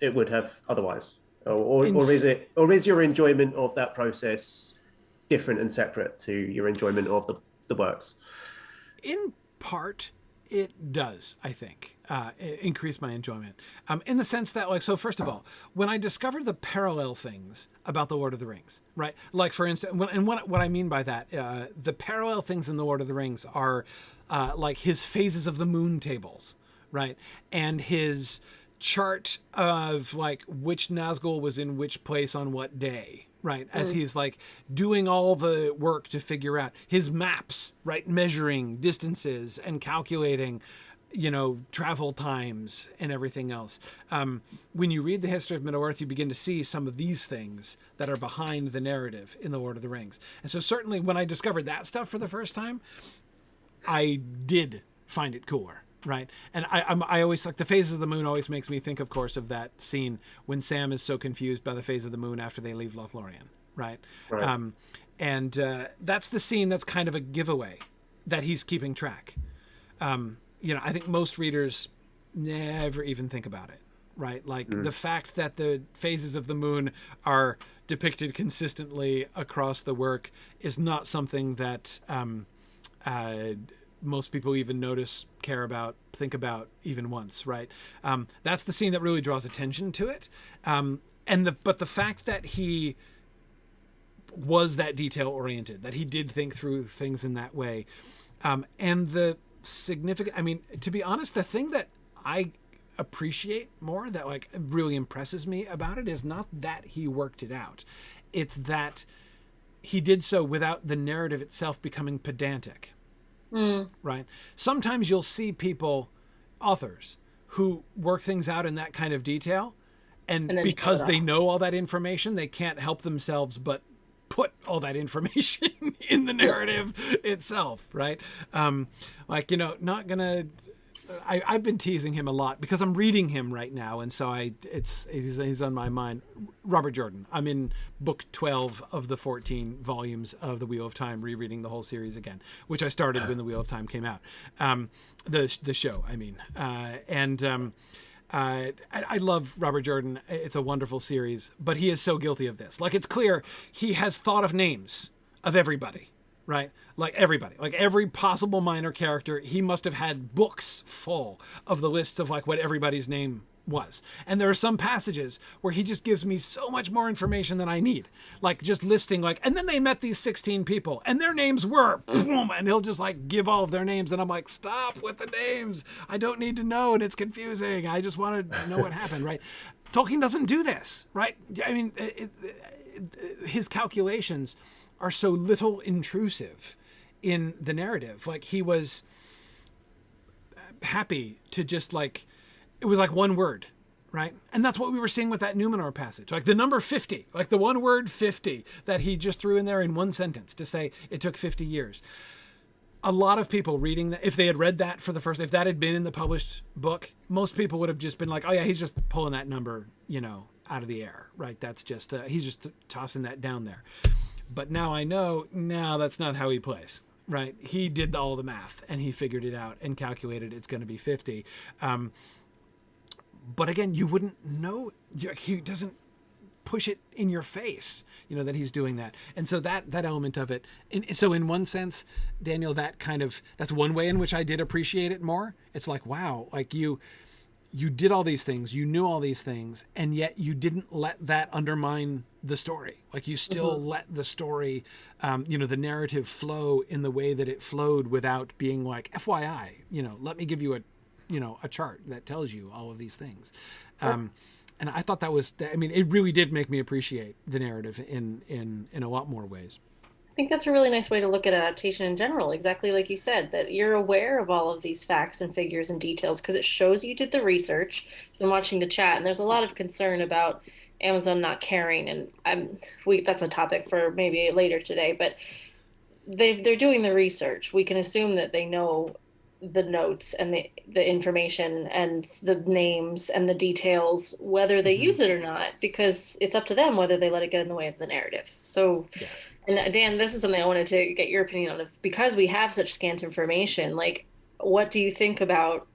Speaker 2: it would have otherwise? Or is your enjoyment of that process different and separate to your enjoyment of the works?
Speaker 1: In part, It does, I think, increase my enjoyment. In the sense that, like, so first of all, when I discovered the parallel things about the Lord of the Rings, right? Like, for instance, what I mean by that, the parallel things in the Lord of the Rings are like his phases of the moon tables, right? And his chart of like which Nazgul was in which place on what day, right? As he's like doing all the work to figure out his maps, right? Measuring distances and calculating, you know, travel times and everything else. When you read the history of Middle-earth, you begin to see some of these things that are behind the narrative in the Lord of the Rings. And so certainly when I discovered that stuff for the first time, I did find it cooler. Right. And I always like the phases of the moon always makes me think, of course, of that scene when Sam is so confused by the phase of the moon after they leave Lothlorien. Right. That's the scene that's kind of a giveaway that he's keeping track. You know, I think most readers never even think about it. Right. Like the fact that the phases of the moon are depicted consistently across the work is not something that most people even notice, care about, think about even once, right? That's the scene that really draws attention to it. But the fact that he was that detail oriented, that he did think through things in that way, and the significant, I mean, to be honest, the thing that I appreciate more, that like really impresses me about it, is not that he worked it out. It's that he did so without the narrative itself becoming pedantic. Right. Sometimes you'll see people, authors, who work things out in that kind of detail, and because they know all that information, they can't help themselves but put all that information in the narrative itself. Right. Like, you know, not gonna. I've been teasing him a lot because I'm reading him right now, and so he's on my mind. Robert Jordan. I'm in book 12 of the 14 volumes of The Wheel of Time, rereading the whole series again, which I started when The Wheel of Time came out. The show, I mean, I love Robert Jordan. It's a wonderful series, but he is so guilty of this. Like, it's clear he has thought of names of everybody. Right? Like everybody, like every possible minor character, he must have had books full of the lists of like what everybody's name was. And there are some passages where he just gives me so much more information than I need. Like just listing like, and then they met these 16 people and their names were, boom, and he'll just like give all of their names. And I'm like, stop with the names. I don't need to know. And it's confusing. I just want to know what happened. Right? Tolkien doesn't do this. Right? I mean, his calculations are so little intrusive in the narrative. Like he was happy to just like, it was like one word, right? And that's what we were seeing with that Numenor passage. Like the number 50, like the one word 50 that he just threw in there in one sentence to say it took 50 years. A lot of people reading that, if they had read that for the first, if that had been in the published book, most people would have just been like, oh yeah, he's just pulling that number, you know, out of the air, right? That's just, he's just tossing that down there. But now I know, no, that's not how he plays, right? He did all the math and he figured it out and calculated it's going to be 50. But again, you wouldn't know, he doesn't push it in your face, you know, that he's doing that. And so that element of it. So in one sense, Daniel, that's one way in which I did appreciate it more. It's like, wow, like you did all these things, you knew all these things, and yet you didn't let that undermine the story. Like you still let the story, you know, the narrative flow in the way that it flowed without being like, FYI, you know, let me give you a chart that tells you all of these things. And I thought that was, I mean, it really did make me appreciate the narrative in a lot more ways.
Speaker 3: I think that's a really nice way to look at adaptation in general, exactly like you said, that you're aware of all of these facts and figures and details because it shows you did the research. So I'm watching the chat and there's a lot of concern about Amazon not caring, and that's a topic for maybe later today, but they're doing the research. We can assume that they know the notes and the information and the names and the details, whether they use it or not, because it's up to them whether they let it get in the way of the narrative. So, yes. And Dan, this is something I wanted to get your opinion on. Because we have such scant information, like, what do you think about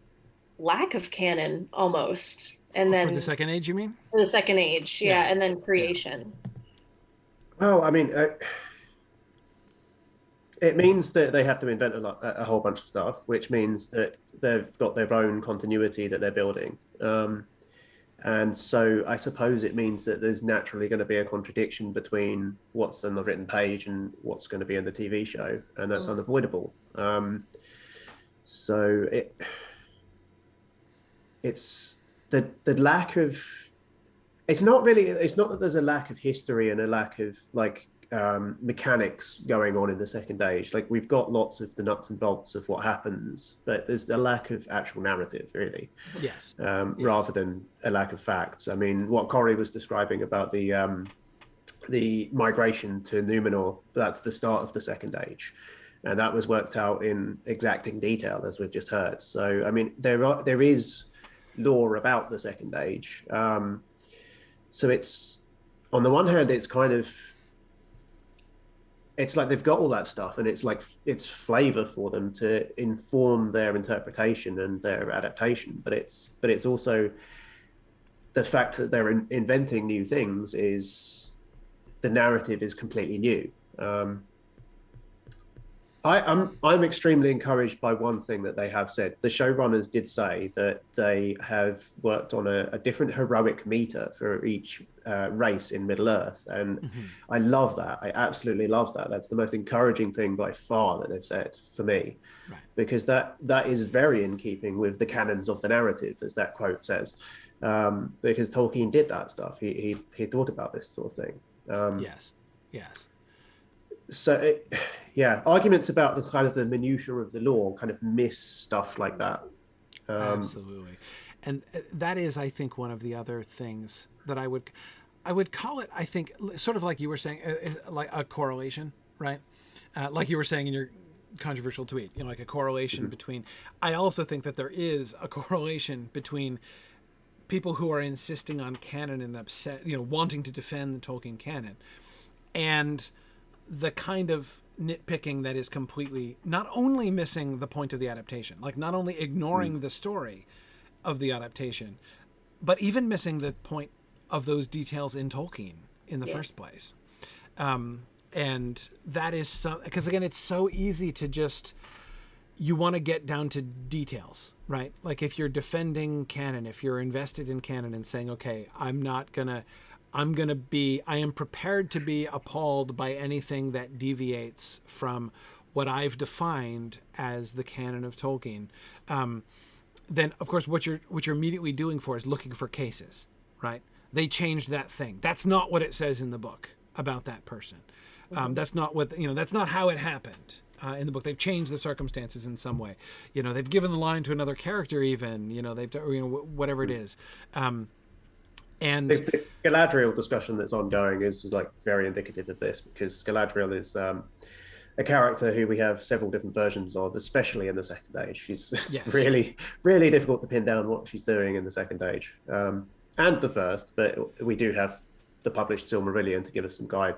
Speaker 3: lack of canon almost? And then
Speaker 1: for the Second Age, you mean?
Speaker 3: For the Second Age, yeah, and then creation.
Speaker 2: Oh, I mean, it means that they have to invent a whole bunch of stuff, which means that they've got their own continuity that they're building. And so I suppose it means that there's naturally going to be a contradiction between what's on the written page and what's going to be in the TV show, and that's unavoidable. So it's the lack of, it's not that there's a lack of history and a lack of like mechanics going on in the second age. Like, we've got lots of the nuts and bolts of what happens, but there's a lack of actual narrative, really.
Speaker 1: Yes.
Speaker 2: Rather than a lack of facts. I mean, what Corey was describing about the migration to Numenor, that's the start of the second age, and that was worked out in exacting detail, as we've just heard. So I mean, there is lore about the second age. So it's, on the one hand, it's kind of, it's like they've got all that stuff, and it's like it's flavor for them to inform their interpretation and their adaptation. But it's also the fact that they're inventing new things, is the narrative is completely new. I'm extremely encouraged by one thing that they have said. The showrunners did say that they have worked on a different heroic meter for each race in Middle Earth, and I love that. I absolutely love that. That's the most encouraging thing by far that they've said for me, right? Because that is very in keeping with the canons of the narrative, as that quote says. Because Tolkien did that stuff. He thought about this sort of thing. Yes. So, arguments about the kind of the minutiae of the law kind of miss stuff like that.
Speaker 1: Absolutely. And that is, I think, one of the other things that I would call it, I think, sort of like you were saying, like a correlation, right? Like you were saying in your controversial tweet, like a correlation between, I also think that there is a correlation between people who are insisting on canon and upset, wanting to defend the Tolkien canon, and the kind of nitpicking that is completely not only missing the point of the adaptation, like not only ignoring the story of the adaptation, but even missing the point of those details in Tolkien in the first place. And that is so, because again, it's so easy to just, you want to get down to details, right? Like if you're defending canon, if you're invested in canon and saying, okay, I am prepared to be appalled by anything that deviates from what I've defined as the canon of Tolkien. Then of course, what you're immediately doing for is looking for cases, right? They changed that thing. That's not what it says in the book about that person. That's not what, that's not how it happened. In the book, they've changed the circumstances in some way. They've given the line to another character even, they've, whatever it is. And
Speaker 2: the Galadriel discussion that's ongoing is like very indicative of this, because Galadriel is a character who we have several different versions of, especially in the second age. She's really, really difficult to pin down what she's doing in the second age, and the first. But we do have the published Silmarillion to give us some guide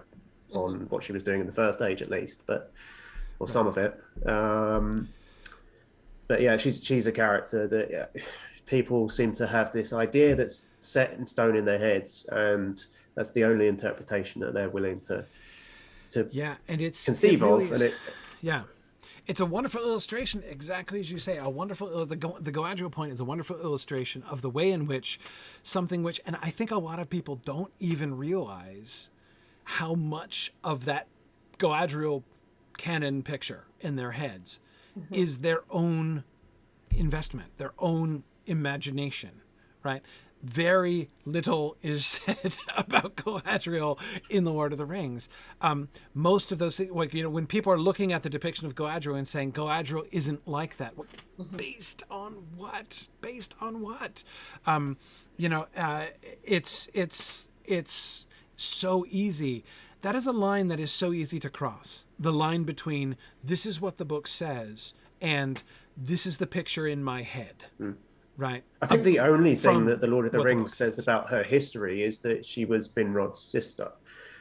Speaker 2: on what she was doing in the first age, at least, or some of it. But yeah, she's a character that people seem to have this idea that's set in stone in their heads, and that's the only interpretation that they're willing to
Speaker 1: and it's
Speaker 2: conceive
Speaker 1: really
Speaker 2: of. And
Speaker 1: it's a wonderful illustration, exactly as you say. The Galadriel point is a wonderful illustration of the way in which something which, and I think a lot of people don't even realize how much of that Galadriel canon picture in their heads is their own investment, their own imagination, right? Very little is said about Galadriel in The Lord of the Rings. Most of those things, like, when people are looking at the depiction of Galadriel and saying Galadriel isn't like that, based on what? It's so easy. That is a line that is so easy to cross. The line between this is what the book says and this is the picture in my head. Right.
Speaker 2: I think the only thing that The Lord of the Rings says about her history is that she was Finrod's sister,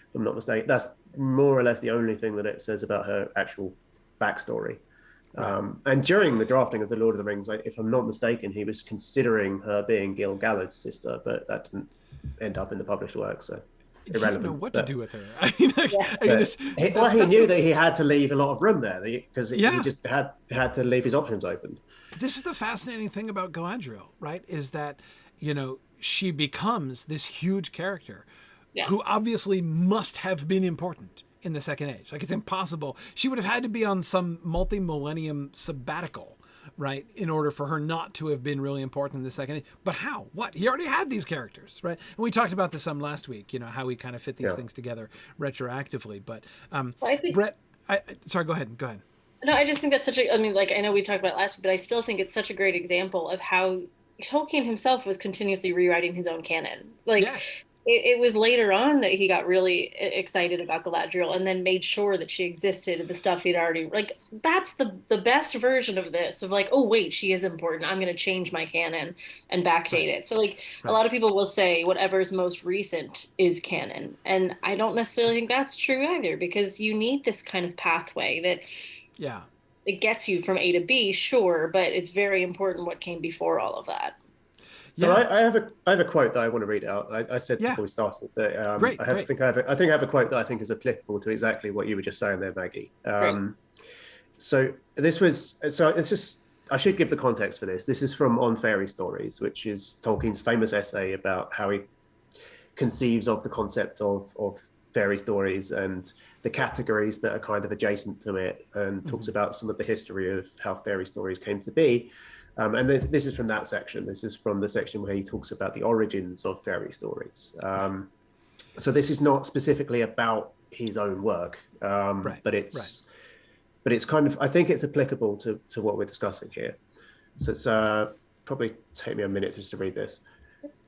Speaker 2: if I'm not mistaken. That's more or less the only thing that it says about her actual backstory. Right. And during the drafting of The Lord of the Rings, if I'm not mistaken, he was considering her being Gil-galad's sister, but that didn't end up in the published work. So irrelevant.
Speaker 1: He didn't know what to do with her. I mean,
Speaker 2: he knew that he had to leave a lot of room there because he just had to leave his options open.
Speaker 1: This is the fascinating thing about Galadriel, right? Is that, you know, she becomes this huge character who obviously must have been important in the Second Age. Like, it's impossible. She would have had to be on some multi-millennium sabbatical, right, in order for her not to have been really important in the Second Age. But how? What? He already had these characters, right? And we talked about this some last week, you know, how we kind of fit these things together retroactively. But Brett, sorry, go ahead.
Speaker 3: No, I just think that's I mean, like, I know we talked about it last week, but I still think it's such a great example of how Tolkien himself was continuously rewriting his own canon. Like, it was later on that he got really excited about Galadriel and then made sure that she existed in the stuff he'd already, like, that's the best version of this, of like, oh, wait, she is important. I'm going to change my canon and backdate it. So, like, a lot of people will say whatever's most recent is canon. And I don't necessarily think that's true either, because you need this kind of pathway that it gets you from A to B, sure, but it's very important what came before all of that.
Speaker 2: So I have a quote that I want to read out. I said before we started that I think I have a quote that I think is applicable to exactly what you were just saying there, Maggie. So it's just, I should give the context for this. This is from On Fairy Stories, which is Tolkien's famous essay about how he conceives of the concept of fairy stories and the categories that are kind of adjacent to it, and talks about some of the history of how fairy stories came to be. And this is from that section. This is from the section where he talks about the origins of fairy stories. So this is not specifically about his own work, but it's kind of, I think it's applicable to what we're discussing here. So it's probably take me a minute just to read this.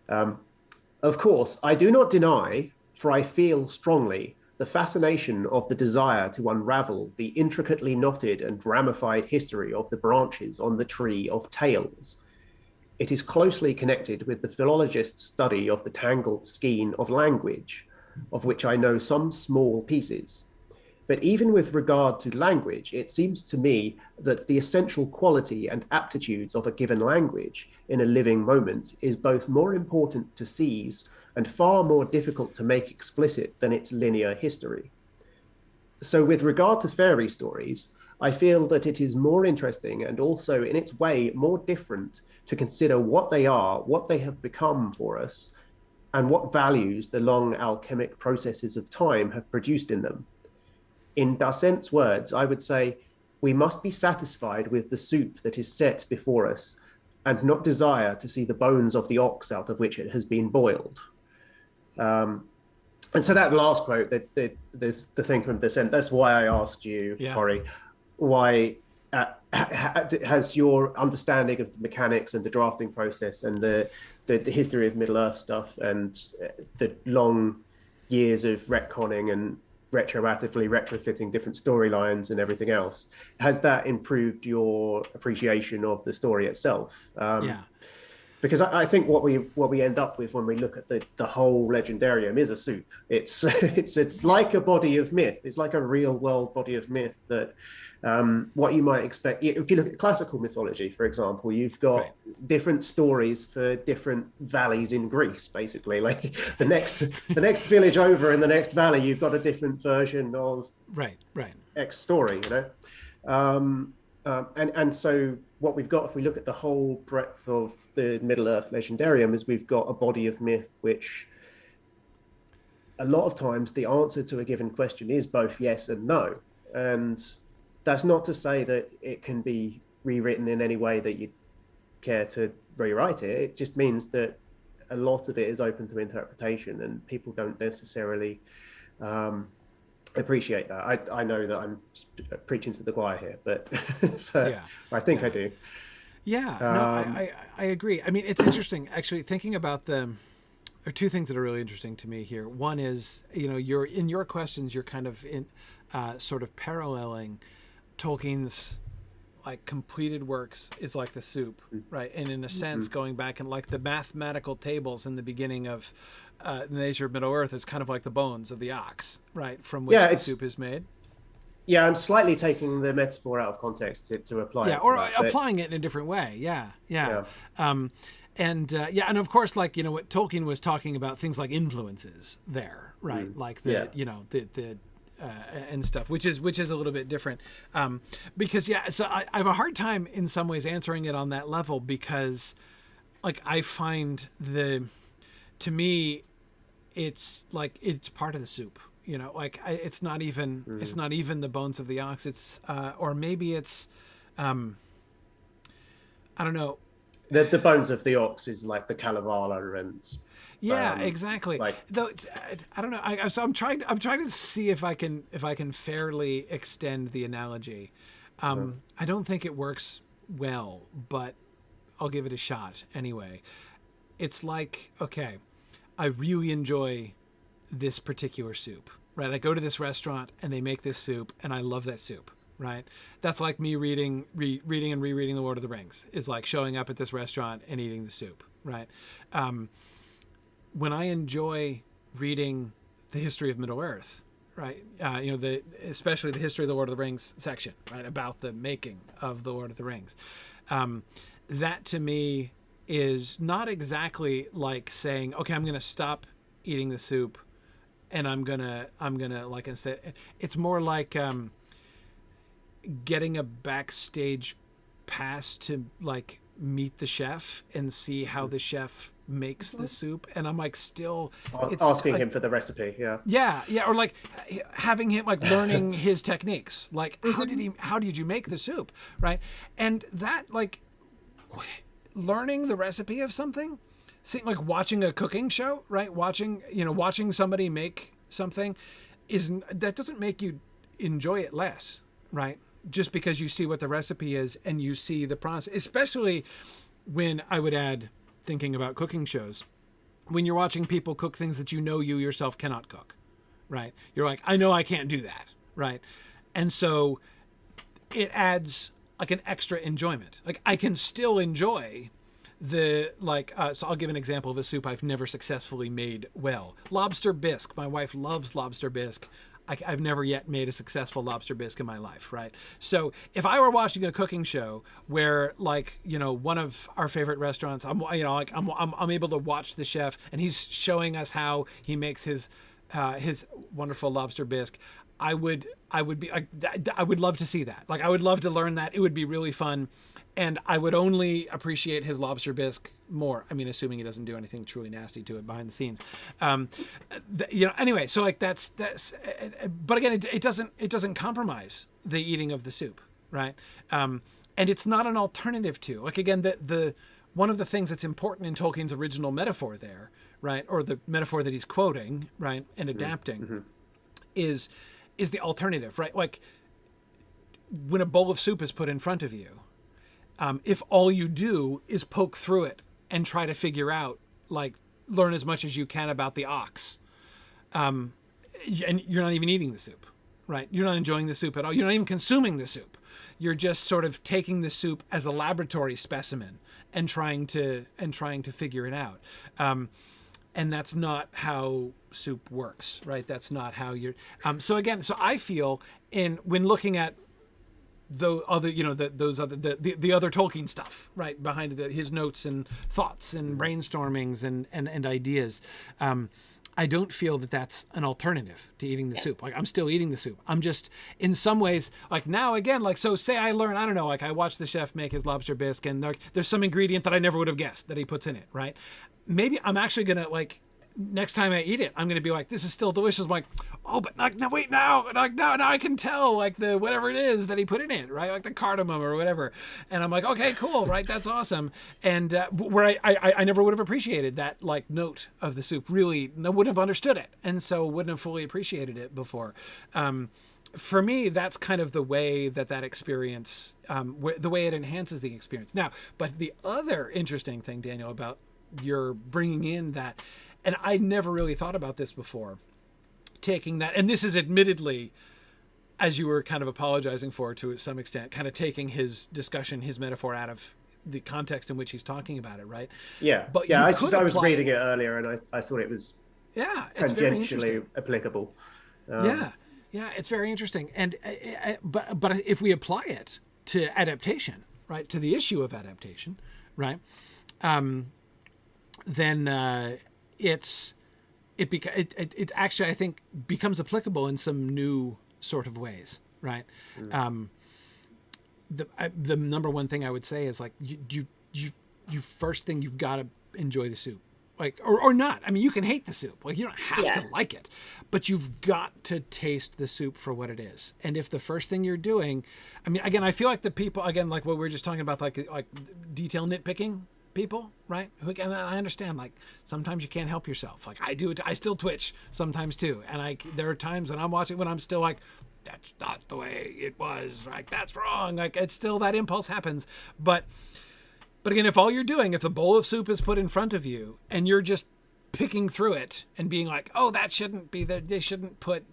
Speaker 2: Of course, I do not deny, for I feel strongly, the fascination of the desire to unravel the intricately knotted and ramified history of the branches on the tree of tales. It is closely connected with the philologist's study of the tangled skein of language, of which I know some small pieces. But even with regard to language, it seems to me that the essential quality and aptitudes of a given language in a living moment is both more important to seize and far more difficult to make explicit than its linear history. So with regard to fairy stories, I feel that it is more interesting and also in its way more different to consider what they are, what they have become for us, and what values the long alchemic processes of time have produced in them. In Dasent's words, I would say, we must be satisfied with the soup that is set before us and not desire to see the bones of the ox out of which it has been boiled. And so that last quote, there's the thing from Descent, that's why I asked you, Corey, why has your understanding of the mechanics and the drafting process and the history of Middle-earth stuff and the long years of retconning and retroactively retrofitting different storylines and everything else, has that improved your appreciation of the story itself? Because I think what we end up with when we look at the whole legendarium is a soup. It's like a body of myth. It's like a real world body of myth that what you might expect. If you look at classical mythology, for example, you've got different stories for different valleys in Greece. Basically, like the next village over in the next valley, you've got a different version of X story. You know, and so what we've got, if we look at the whole breadth of the Middle-earth legendarium, is we've got a body of myth which a lot of times the answer to a given question is both yes and no. And that's not to say that it can be rewritten in any way that you care to rewrite it. It just means that a lot of it is open to interpretation and people don't necessarily appreciate that. I know that I'm preaching to the choir here, but I think I do.
Speaker 1: I agree. I mean, it's interesting actually thinking about there are two things that are really interesting to me here. One is, you know, you're in your questions, you're kind of in sort of paralleling Tolkien's like completed works is like the soup, right? And in a sense, going back and like the mathematical tables in the beginning of the nature of Middle Earth is kind of like the bones of the ox, right? From which the soup is made.
Speaker 2: Yeah, I'm slightly taking the metaphor out of context to apply it.
Speaker 1: Or applying it in a different way. And yeah, and of course, like, you know, what Tolkien was talking about, things like influences there, right? Like the you know, the and stuff, which is a little bit different, because yeah, so I have a hard time in some ways answering it on that level, because like I find to me, it's like it's part of the soup, you know, like it's not even the bones of the ox. It's or maybe it's I don't know.
Speaker 2: The bones of the ox is like the Kalevala and
Speaker 1: yeah, exactly.
Speaker 2: like,
Speaker 1: though I don't know. So I'm trying to see if I can fairly extend the analogy. I don't think it works well, but I'll give it a shot anyway. It's like, okay, I really enjoy this particular soup, right? I go to this restaurant and they make this soup and I love that soup, right? That's like me reading and rereading The Lord of the Rings. It's like showing up at this restaurant and eating the soup, right? When I enjoy reading the history of Middle-earth, right? You know, especially the history of the Lord of the Rings section, right? About the making of the Lord of the Rings. That to me is not exactly like saying, okay, I'm going to stop eating the soup and I'm going to like, instead, it's more like, getting a backstage pass to like meet the chef and see how the chef makes the soup, and I'm like still
Speaker 2: asking him for the recipe.
Speaker 1: Yeah, or like having him like learning his techniques, like how did you make the soup, right? And that, like, learning the recipe of something, like watching a cooking show, right? Watching somebody make something that doesn't make you enjoy it less, right? Just because you see what the recipe is and you see the process, especially when, I would add, thinking about cooking shows, when you're watching people cook things that you yourself cannot cook, right? You're like, I know I can't do that, right? And so it adds like an extra enjoyment. Like I can still enjoy so I'll give an example of a soup I've never successfully made well. Lobster bisque. My wife loves lobster bisque. I've never yet made a successful lobster bisque in my life, right? So if I were watching a cooking show where, like, you know, one of our favorite restaurants, I'm able to watch the chef and he's showing us how he makes his wonderful lobster bisque, I would love to see that. Like, I would love to learn that. It would be really fun. And I would only appreciate his lobster bisque more. I mean, assuming he doesn't do anything truly nasty to it behind the scenes. Anyway, so like that's, but again, it doesn't compromise the eating of the soup, right? And it's not an alternative to, like, again, the one of the things that's important in Tolkien's original metaphor there, right? Or the metaphor that he's quoting, right? And adapting is the alternative, right? Like when a bowl of soup is put in front of you, if all you do is poke through it and try to figure out, like, learn as much as you can about the ox, and you're not even eating the soup, right? You're not enjoying the soup at all. You're not even consuming the soup. You're just sort of taking the soup as a laboratory specimen and trying to figure it out. And that's not how soup works, right? That's not how you're. So I feel when looking at the other, the other Tolkien stuff, right, behind his notes and thoughts and brainstormings and ideas, I don't feel that that's an alternative to eating the soup. Like, I'm still eating the soup. I'm just, in some ways, like, now again, like, so say I learn, I don't know, like, I watch the chef make his lobster bisque and there's some ingredient that I never would have guessed that he puts in it, right? Maybe I'm actually gonna, like, next time I eat it, I'm going to be like, this is still delicious. I'm like, oh, but now I can tell, like, the whatever it is that he put in it, right? Like the cardamom or whatever. And I'm like, okay, cool, right? That's awesome. And where I never would have appreciated that, like, note of the soup. Really, I wouldn't have understood it. And so wouldn't have fully appreciated it before. For me, that's kind of the way that experience, the way it enhances the experience. Now, but the other interesting thing, Daniel, about your bringing in that, and I never really thought about this before, taking that, and this is admittedly, as you were kind of apologizing for to some extent, kind of taking his discussion, his metaphor out of the context in which he's talking about it, right?
Speaker 2: Yeah,
Speaker 1: but
Speaker 2: yeah. I was reading it earlier, and I thought it was tangentially applicable.
Speaker 1: Yeah, it's very interesting. And but if we apply it to adaptation, right, to the issue of adaptation, right? then it actually, I think, becomes applicable in some new sort of ways, right? The number one thing I would say is like you first thing, you've got to enjoy the soup, like, or not. I mean, you can hate the soup, like you don't have to like it, but you've got to taste the soup for what it is. And if the first thing you're doing, I mean, again, I feel like the people, again, like what we were just talking about, like detail nitpicking people, right? And I understand, like, sometimes you can't help yourself. Like I do it. I still twitch sometimes too. And there are times when I'm watching, when I'm still like, that's not the way it was. Like, that's wrong. Like, it's still, that impulse happens. But again, if all you're doing, if the bowl of soup is put in front of you and you're just picking through it and being like, oh, that shouldn't be there, they shouldn't put,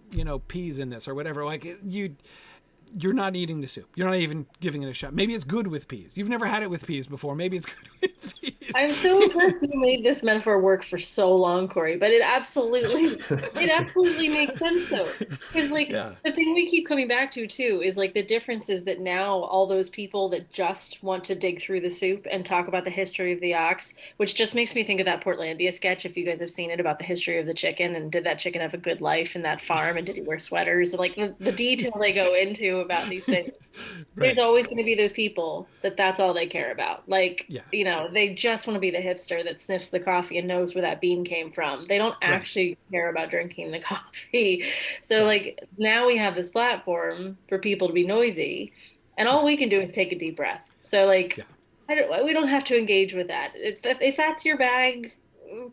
Speaker 1: peas in this or whatever. Like you're not eating the soup. You're not even giving it a shot. Maybe it's good with peas. You've never had it with peas before. Maybe it's good with peas.
Speaker 3: I'm so impressed you made this metaphor work for so long, Corey, but it absolutely makes sense though. Because the thing we keep coming back to too is like the difference is that now all those people that just want to dig through the soup and talk about the history of the ox, which just makes me think of that Portlandia sketch, if you guys have seen it, about the history of the chicken and did that chicken have a good life in that farm and did he wear sweaters, and like the detail they go into about these things. There's always going to be those people that's all they care about. Like, they just want to be the hipster that sniffs the coffee and knows where that bean came from. They don't actually care about drinking the coffee. So like now we have this platform for people to be noisy, and all we can do is take a deep breath. So like, we don't have to engage with that. If that's your bag,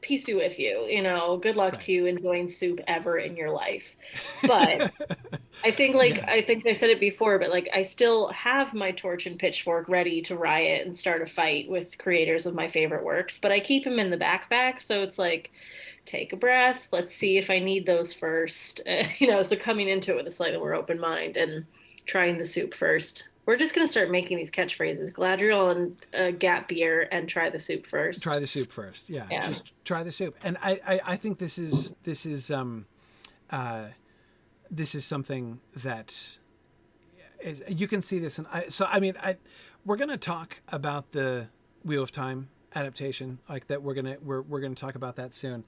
Speaker 3: peace be with you. Good luck to you enjoying soup ever in your life. But I think I think I said it before, but like I still have my torch and pitchfork ready to riot and start a fight with creators of my favorite works, but I keep them in the backpack. So it's like, take a breath. Let's see if I need those first. So coming into it with a slightly more open mind and trying the soup first. We're just going to start making these catchphrases. Galadriel and Gap beer and try the soup first.
Speaker 1: Try the soup first. Yeah. Just try the soup. And I think this is something that is, you can see this. We're going to talk about the Wheel of Time adaptation, like that. We're going to talk about that soon.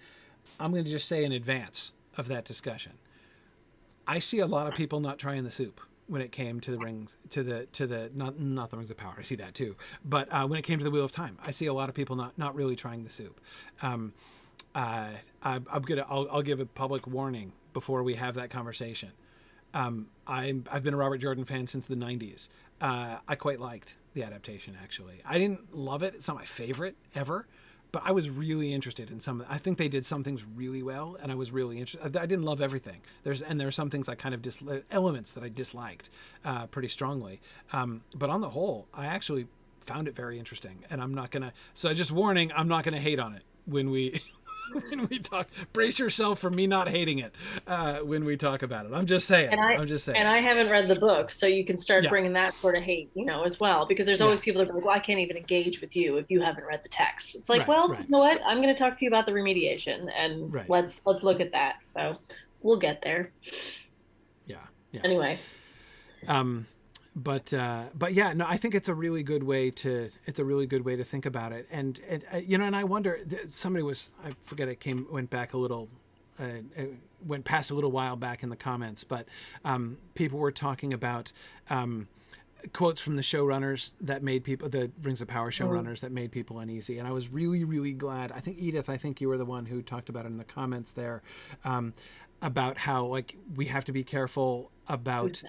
Speaker 1: I'm going to just say in advance of that discussion, I see a lot of people not trying the soup when it came to the rings, not the Rings of Power. I see that too. But when it came to the Wheel of Time, I see a lot of people not really trying the soup. I'll give a public warning before we have that conversation. I've been a Robert Jordan fan since the 90s. I quite liked the adaptation, actually. I didn't love it. It's not my favorite ever, but I was really interested in some. I think they did some things really well, and I was really interested. I didn't love everything. There are some things I kind of elements that I disliked pretty strongly. But on the whole, I actually found it very interesting, and I'm not gonna. So just warning, I'm not gonna hate on it when we. When we talk, brace yourself for me not hating it when we talk about it. I'm just saying. And
Speaker 3: I haven't read the book, so you can start bringing that sort of hate, as well. Because there's always people that are like, well, I can't even engage with you if you haven't read the text. It's like, you know what? I'm going to talk to you about the remediation, and let's look at that. So we'll get there.
Speaker 1: Yeah.
Speaker 3: Anyway.
Speaker 1: But yeah, no, I think it's a really good way to think about it. And and I wonder, somebody I forget, went back a little, went past a little while back in the comments, but people were talking about quotes from the showrunners that made people, the Rings of Power showrunners that made people uneasy. And I was really, really glad. I think Edith, you were the one who talked about it in the comments there, about how like we have to be careful about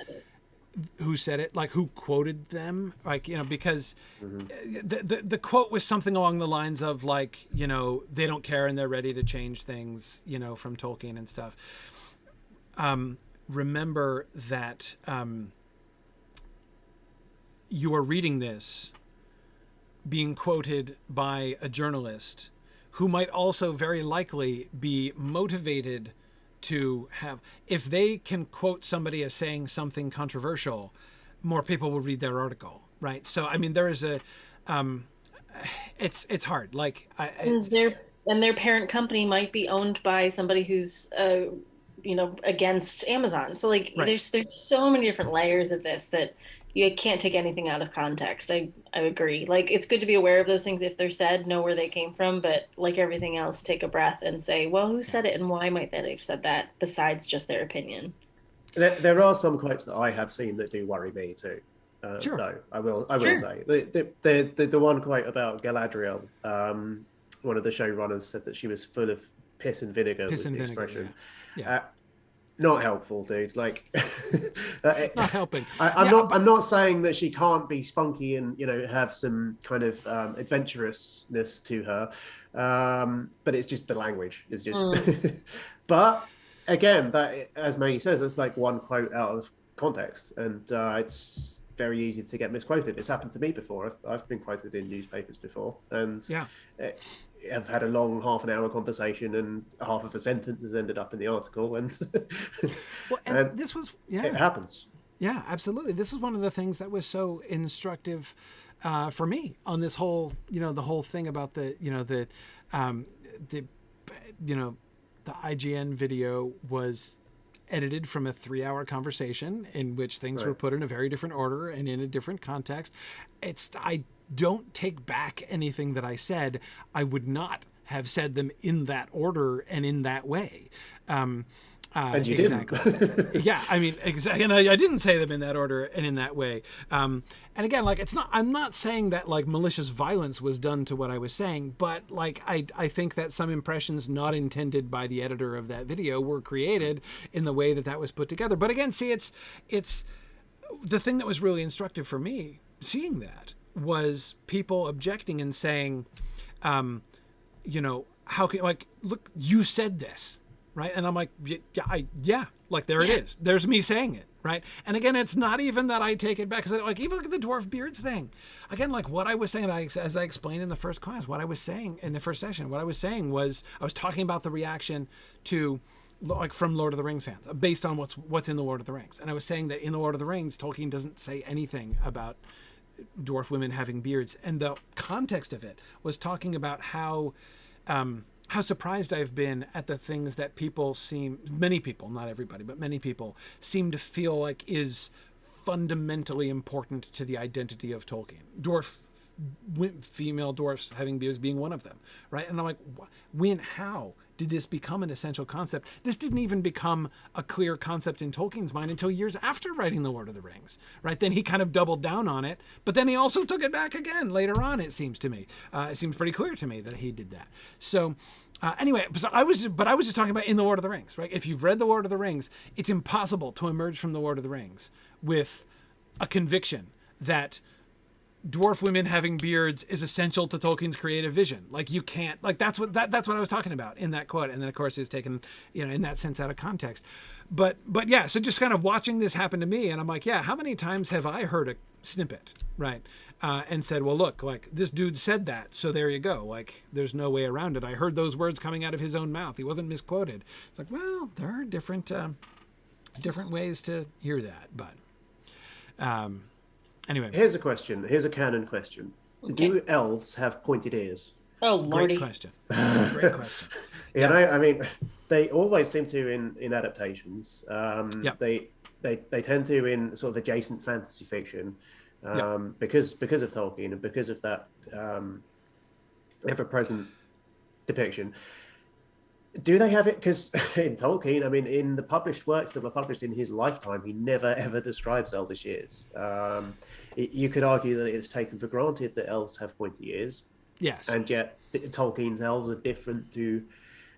Speaker 1: who said it, like who quoted them, like, because the quote was something along the lines of like, they don't care and they're ready to change things, from Tolkien and stuff. Remember that you are reading this being quoted by a journalist who might also very likely be motivated to have, if they can quote somebody as saying something controversial, more people will read their article, right? So I mean, there is a it's hard, like
Speaker 3: their parent company might be owned by somebody who's against Amazon, so like there's so many different layers of this that you can't take anything out of context. I agree. Like, it's good to be aware of those things if they're said, know where they came from, but like everything else, take a breath and say, well, who said it and why might they have said that besides just their opinion?
Speaker 2: There are some quotes that I have seen that do worry me too.
Speaker 1: Sure.
Speaker 2: Though I will
Speaker 3: Sure.
Speaker 2: say the one quote about Galadriel, one of the showrunners said that she was full of piss and vinegar.
Speaker 1: Piss and
Speaker 2: the
Speaker 1: vinegar,
Speaker 2: expression.
Speaker 1: yeah.
Speaker 2: Not helpful, dude. Like,
Speaker 1: Not helping.
Speaker 2: I'm not saying that she can't be spunky and have some kind of adventurousness to her, but it's just the language is just. But again, that, as Maggie says, it's like one quote out of context, and it's very easy to get misquoted. It's happened to me before. I've been quoted in newspapers before, and I've had a long half an hour conversation, and half of a sentence has ended up in the article, and
Speaker 1: and this was
Speaker 2: it happens.
Speaker 1: Yeah, absolutely. This is one of the things that was so instructive for me on this whole, the whole thing about the IGN video was edited from a 3-hour conversation in which things were put in a very different order and in a different context. I don't take back anything that I said. I would not have said them in that order and in that way.
Speaker 2: And you
Speaker 1: didn't. Yeah, I mean, exactly. And I didn't say them in that order and in that way. And again, like, I'm not saying that like malicious violence was done to what I was saying, but like, I think that some impressions not intended by the editor of that video were created in the way that was put together. But again, see, it's the thing that was really instructive for me seeing that was people objecting and saying, how can, like, look, you said this. Right. And I'm like, yeah, like there it is. There's me saying it. Right. And again, it's not even that I take it back. Because like, even look at the dwarf beards thing. Again, like what I was saying, as I explained in the first class, what I was saying in the first session, what I was saying was I was talking about the reaction to like from Lord of the Rings fans based on what's in the Lord of the Rings. And I was saying that in the Lord of the Rings, Tolkien doesn't say anything about dwarf women having beards. And the context of it was talking about how surprised I've been at the things that many people, not everybody, but many people seem to feel like is fundamentally important to the identity of Tolkien. Female dwarfs having beards being one of them, right? And I'm like, how did this become an essential concept? This didn't even become a clear concept in Tolkien's mind until years after writing The Lord of the Rings, right? Then he kind of doubled down on it, but then he also took it back again later on, it seems to me. It seems pretty clear to me that he did that. So anyway, so I was just talking about in The Lord of the Rings, right? If you've read The Lord of the Rings, it's impossible to emerge from The Lord of the Rings with a conviction that dwarf women having beards is essential to Tolkien's creative vision. Like you can't, like that's what I was talking about in that quote. And then of course it's taken, in that sense out of context. But yeah, so just kind of watching this happen to me, and I'm like, yeah, how many times have I heard a snippet, right? And said, well, look, like this dude said that, so there you go. Like there's no way around it. I heard those words coming out of his own mouth. He wasn't misquoted. It's like, well, there are different ways to hear that, but anyway.
Speaker 2: Here's a question. Here's a canon question. Okay. Do elves have pointed ears?
Speaker 3: Oh, Lordy.
Speaker 1: Great question. Great question.
Speaker 2: Yeah. I mean, they always seem to in adaptations. They tend to in sort of adjacent fantasy fiction, because of Tolkien and because of that ever-present depiction. Do they have it? Because in Tolkien, I mean, in the published works that were published in his lifetime, he never ever describes elvish ears. You could argue that it's taken for granted that elves have pointy ears.
Speaker 1: Yes.
Speaker 2: And yet Tolkien's elves are different to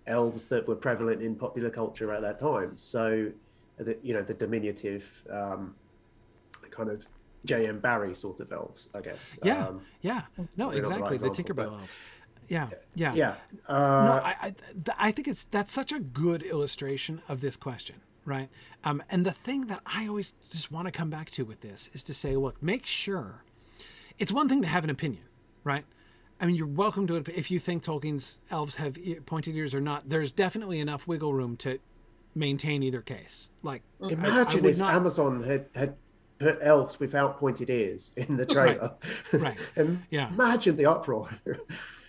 Speaker 2: elves that were prevalent in popular culture at that time. So, the diminutive kind of J.M. Barrie sort of elves, I guess.
Speaker 1: No, exactly. The Tinkerbell elves. Yeah.
Speaker 2: No,
Speaker 1: I think that's such a good illustration of this question, right? And the thing that I always just want to come back to with this is to say, look, make sure it's one thing to have an opinion, right? I mean, you're welcome to it if you think Tolkien's elves have pointed ears or not. There's definitely enough wiggle room to maintain either case. Like,
Speaker 2: imagine if Amazon had put elves without pointed ears in the trailer.
Speaker 1: Right.
Speaker 2: Imagine the uproar.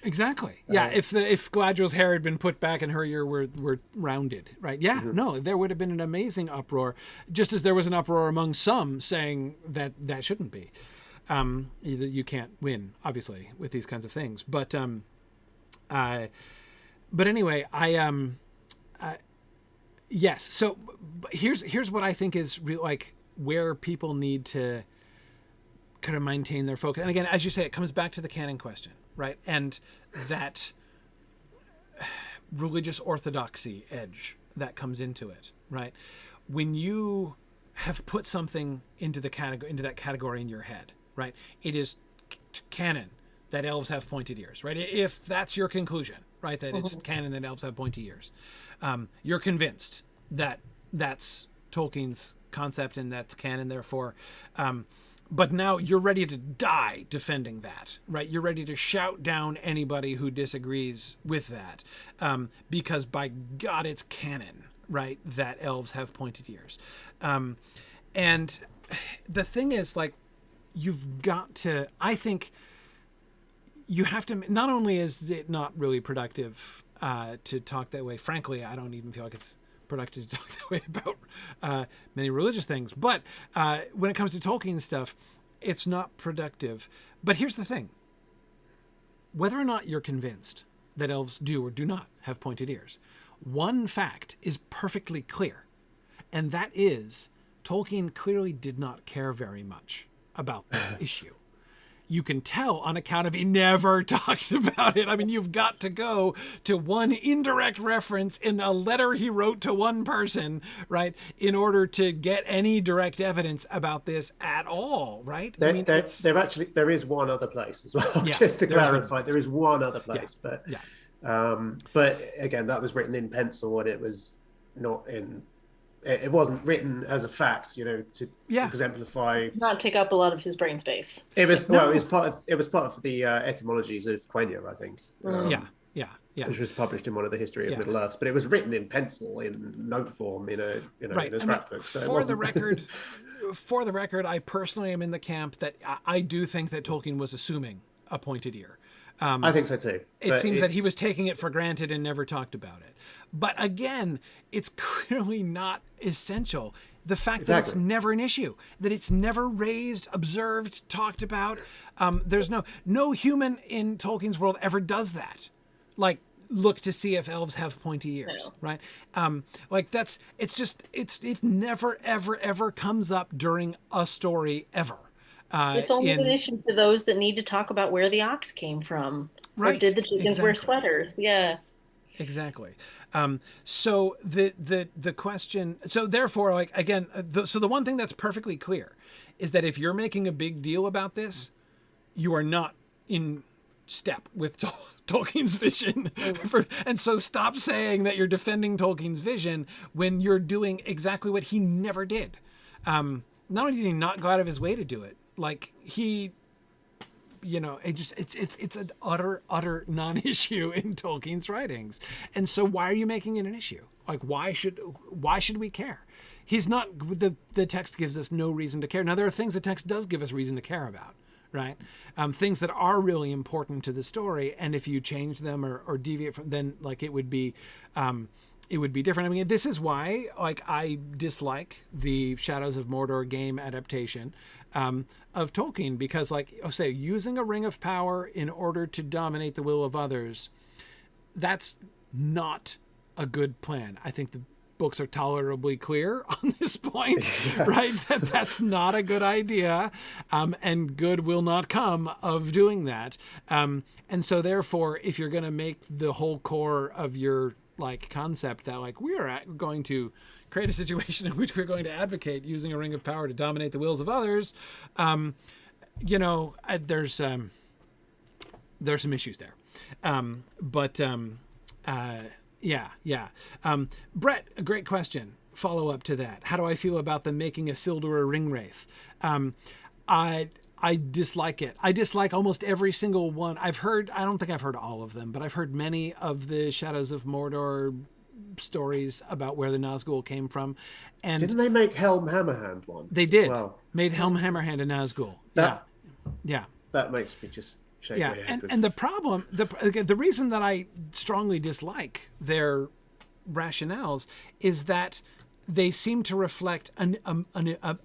Speaker 1: Exactly. Yeah. If Galadriel's hair had been put back and her ear were rounded, right? Yeah. No, there would have been an amazing uproar, just as there was an uproar among some saying that shouldn't be. You can't win, obviously, with these kinds of things. But anyway, yes. So here's what I think is like where people need to kind of maintain their focus. And again, as you say, it comes back to the canon question, right? And that religious orthodoxy edge that comes into it, right? When you have put something into that category in your head, right? It is canon that elves have pointed ears, right? If that's your conclusion, right? That it's canon that elves have pointy ears. You're convinced that that's Tolkien's concept and that's canon, therefore. But now you're ready to die defending that, right? You're ready to shout down anybody who disagrees with that, because by God, it's canon, right? That elves have pointed ears. And the thing is, like, you've got to, I think you have to, not only is it not really productive to talk that way, frankly, I don't even feel like it's productive to talk that way about many religious things, but when it comes to Tolkien stuff, it's not productive. But here's the thing. Whether or not you're convinced that elves do or do not have pointed ears, one fact is perfectly clear, and that is Tolkien clearly did not care very much about this issue. You can tell on account of he never talked about it. I mean, you've got to go to one indirect reference in a letter he wrote to one person, right, in order to get any direct evidence about this at all, right?
Speaker 2: There is one other place as well. Yeah, just to clarify, there is one other place, but again, that was written in pencil and it was not in. It wasn't written as a fact, to exemplify.
Speaker 3: Not take up a lot of his brain space.
Speaker 2: It was it was part of the etymologies of Quenya, I think. Which was published in one of the History of Middle Earths, but it was written in pencil, in note form, in a scrapbook. So
Speaker 1: for the record, I personally am in the camp that I do think that Tolkien was assuming a pointed ear.
Speaker 2: I think so too.
Speaker 1: It seems that he was taking it for granted and never talked about it. But again, it's clearly not essential. The fact that it's never an issue, that it's never raised, observed, talked about. There's no human in Tolkien's world ever does that. Like, look to see if elves have pointy ears, right? It never, ever, ever comes up during a story ever.
Speaker 3: It's only an issue to those that need to talk about where the ox came from. Right. Or did the chickens wear sweaters? Yeah.
Speaker 1: Exactly. So the question, so therefore, like, again, so the one thing that's perfectly clear is that if you're making a big deal about this, you are not in step with Tolkien's vision. And so stop saying that you're defending Tolkien's vision when you're doing exactly what he never did. Not only did he not go out of his way to do it, like he, it's an utter non-issue in Tolkien's writings. And so why are you making it an issue? Like, why should we care? He's not, the text gives us no reason to care. Now, there are things the text does give us reason to care about, right? Things that are really important to the story. And if you change them or deviate from, then like it would be different. I mean, this is why, like, I dislike the Shadows of Mordor game adaptation of Tolkien, because, like, I'll say, using a ring of power in order to dominate the will of others, that's not a good plan. I think the books are tolerably clear on this point, right? That's not a good idea, and good will not come of doing that. And so, therefore, if you're going to make the whole core of your concept that we are going to create a situation in which we're going to advocate using a ring of power to dominate the wills of others, there's some issues there. Brett, a great question. Follow up to that. How do I feel about them making a Isildur a ring wraith? I dislike it. I dislike almost every single one. I don't think I've heard all of them, but I've heard many of the Shadows of Mordor stories about where the Nazgul came from. And
Speaker 2: didn't they make Helm Hammerhand one?
Speaker 1: They did. Made Helm Hammerhand a Nazgul.
Speaker 2: That makes me just shake my head with.
Speaker 1: And the problem, the reason that I strongly dislike their rationales is that they seem to reflect an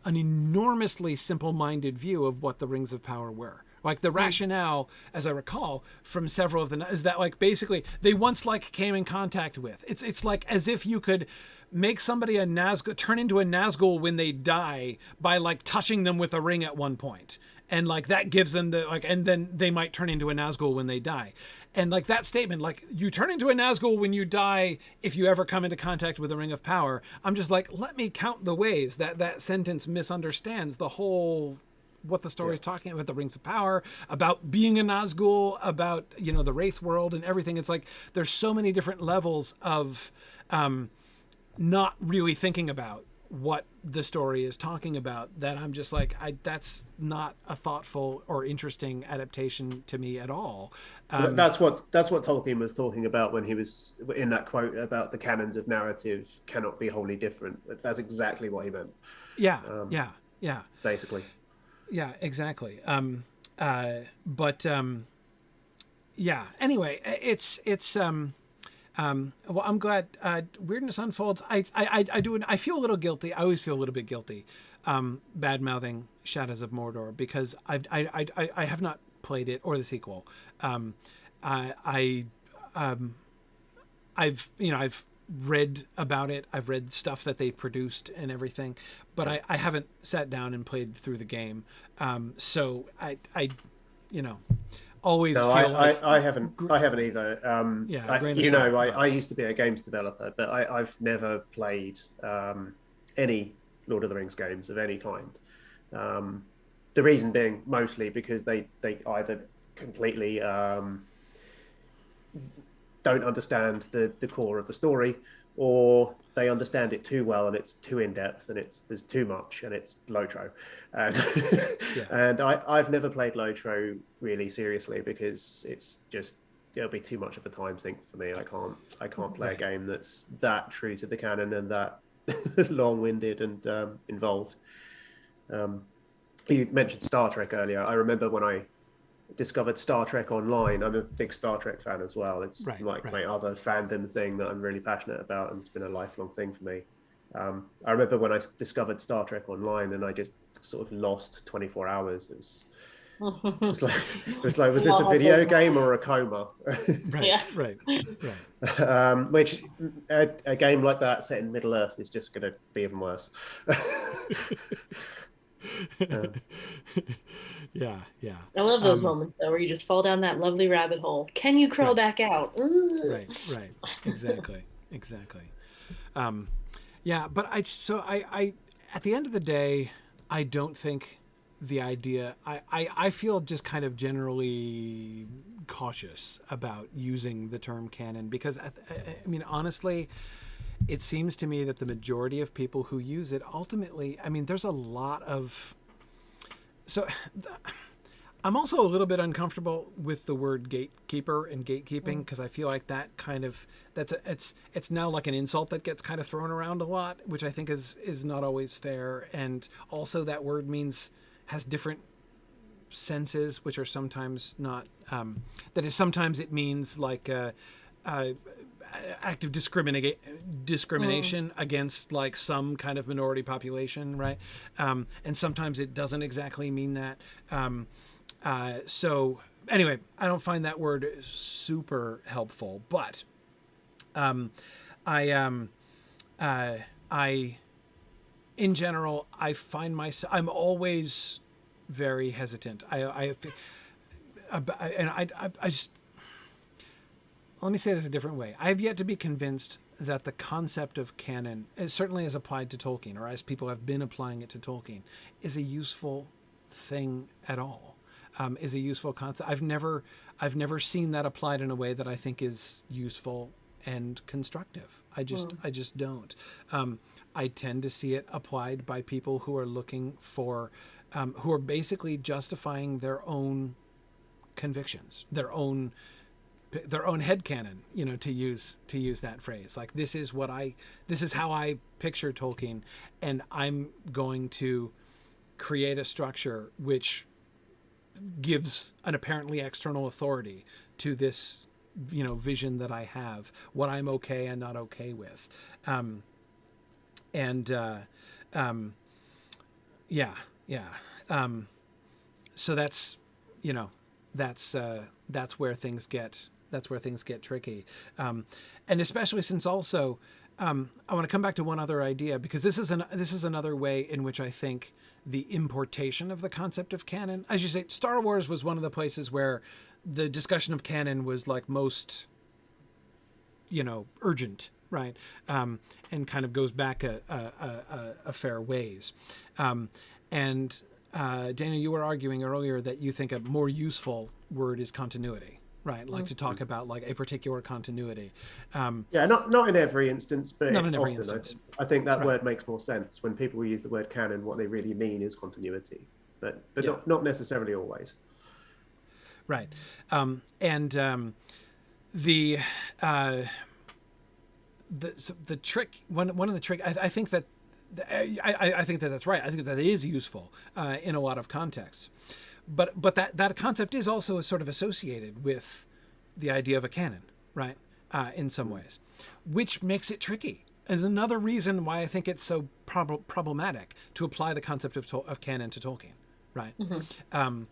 Speaker 1: enormously simple-minded view of what the Rings of Power were. Like the rationale, as I recall, from several of the is that like basically they once like came in contact with. It's like as if you could make somebody a Nazgul turn into a Nazgul when they die by like touching them with a ring at one point. And like that gives them the like, and then they might turn into a Nazgul when they die. And like that statement, like you turn into a Nazgul when you die if you ever come into contact with the Ring of Power. I'm just like, let me count the ways that that sentence misunderstands the whole what the story is talking about, the Rings of Power, about being a Nazgul, about, you know, the Wraith world and everything. It's like there's so many different levels of not really thinking about what the story is talking about that I'm just like, that's not a thoughtful or interesting adaptation to me at all.
Speaker 2: That's what Tolkien was talking about when he was in that quote about the canons of narrative cannot be wholly different. That's exactly what he meant.
Speaker 1: Yeah.
Speaker 2: Basically.
Speaker 1: Yeah, exactly. Anyway, it's well, I'm glad Weirdness Unfolds. I feel a little guilty. I always feel a little bit guilty bad mouthing Shadows of Mordor because I have not played it or the sequel. I've read about it. I've read stuff that they produced and everything, but I haven't sat down and played through the game. So I always feel like
Speaker 2: I haven't either. I used to be a games developer, but I've never played any Lord of the Rings games of any kind. The reason being mostly because they either completely don't understand the core of the story, or they understand it too well and it's too in depth and there's too much and it's Lotro. And and I've never played Lotro really seriously because it'll be too much of a time sink for me. I can't play a game that's that true to the canon and that long-winded and involved. You mentioned Star Trek earlier. I remember when I discovered Star Trek Online. I'm a big Star Trek fan as well. It's my other fandom thing that I'm really passionate about, and it's been a lifelong thing for me. I remember when I discovered Star Trek Online and I just sort of lost 24 hours. It was like, was this a video game or a coma?
Speaker 1: Right.
Speaker 2: Which a game like that set in Middle Earth is just going to be even worse.
Speaker 1: Yeah.
Speaker 3: I love those moments though, where you just fall down that lovely rabbit hole. Can you crawl back out?
Speaker 1: Right. Exactly. But I at the end of the day, I don't think the idea. I feel just kind of generally cautious about using the term canon because I mean honestly, it seems to me that the majority of people who use it ultimately, I mean, there's a lot of. So I'm also a little bit uncomfortable with the word gatekeeper and gatekeeping because I feel like that kind of it's now like an insult that gets kind of thrown around a lot, which I think is not always fair. And also that word has different senses, which are sometimes not. That is, sometimes it means like active discrimination against like some kind of minority population, right? And sometimes it doesn't exactly mean that. So anyway, I don't find that word super helpful, but I in general, I find myself, I'm always very hesitant. I just, let me say this a different way. I have yet to be convinced that the concept of canon, certainly as applied to Tolkien, or as people have been applying it to Tolkien, is a useful thing at all. Is a useful concept. I've never seen that applied in a way that I think is useful and constructive. I just don't. I tend to see it applied by people who are looking for, who are basically justifying their own convictions, their own headcanon, to use that phrase. Like, this is how I picture Tolkien, and I'm going to create a structure which gives an apparently external authority to this, vision that I have, what I'm okay and not okay with. So that's, that's where things get tricky. And especially since also, I want to come back to one other idea, because this is another way in which I think the importation of the concept of canon, as you say, Star Wars was one of the places where the discussion of canon was like most, urgent, right? And kind of goes back a fair ways. And Dana, you were arguing earlier that you think a more useful word is continuity, right? Like to talk about like a particular continuity.
Speaker 2: Yeah, not in every instance, but
Speaker 1: not in every
Speaker 2: often,
Speaker 1: instance.
Speaker 2: I think that word makes more sense. When people use the word canon, what they really mean is continuity, but not necessarily always.
Speaker 1: Right. The trick, one of the trick, I think that I think that's right. I think that it is useful in a lot of contexts, but that concept is also sort of associated with the idea of a canon, right? In some ways, which makes it tricky. Is another reason why I think it's so problematic to apply the concept of canon to Tolkien, right? Mm-hmm.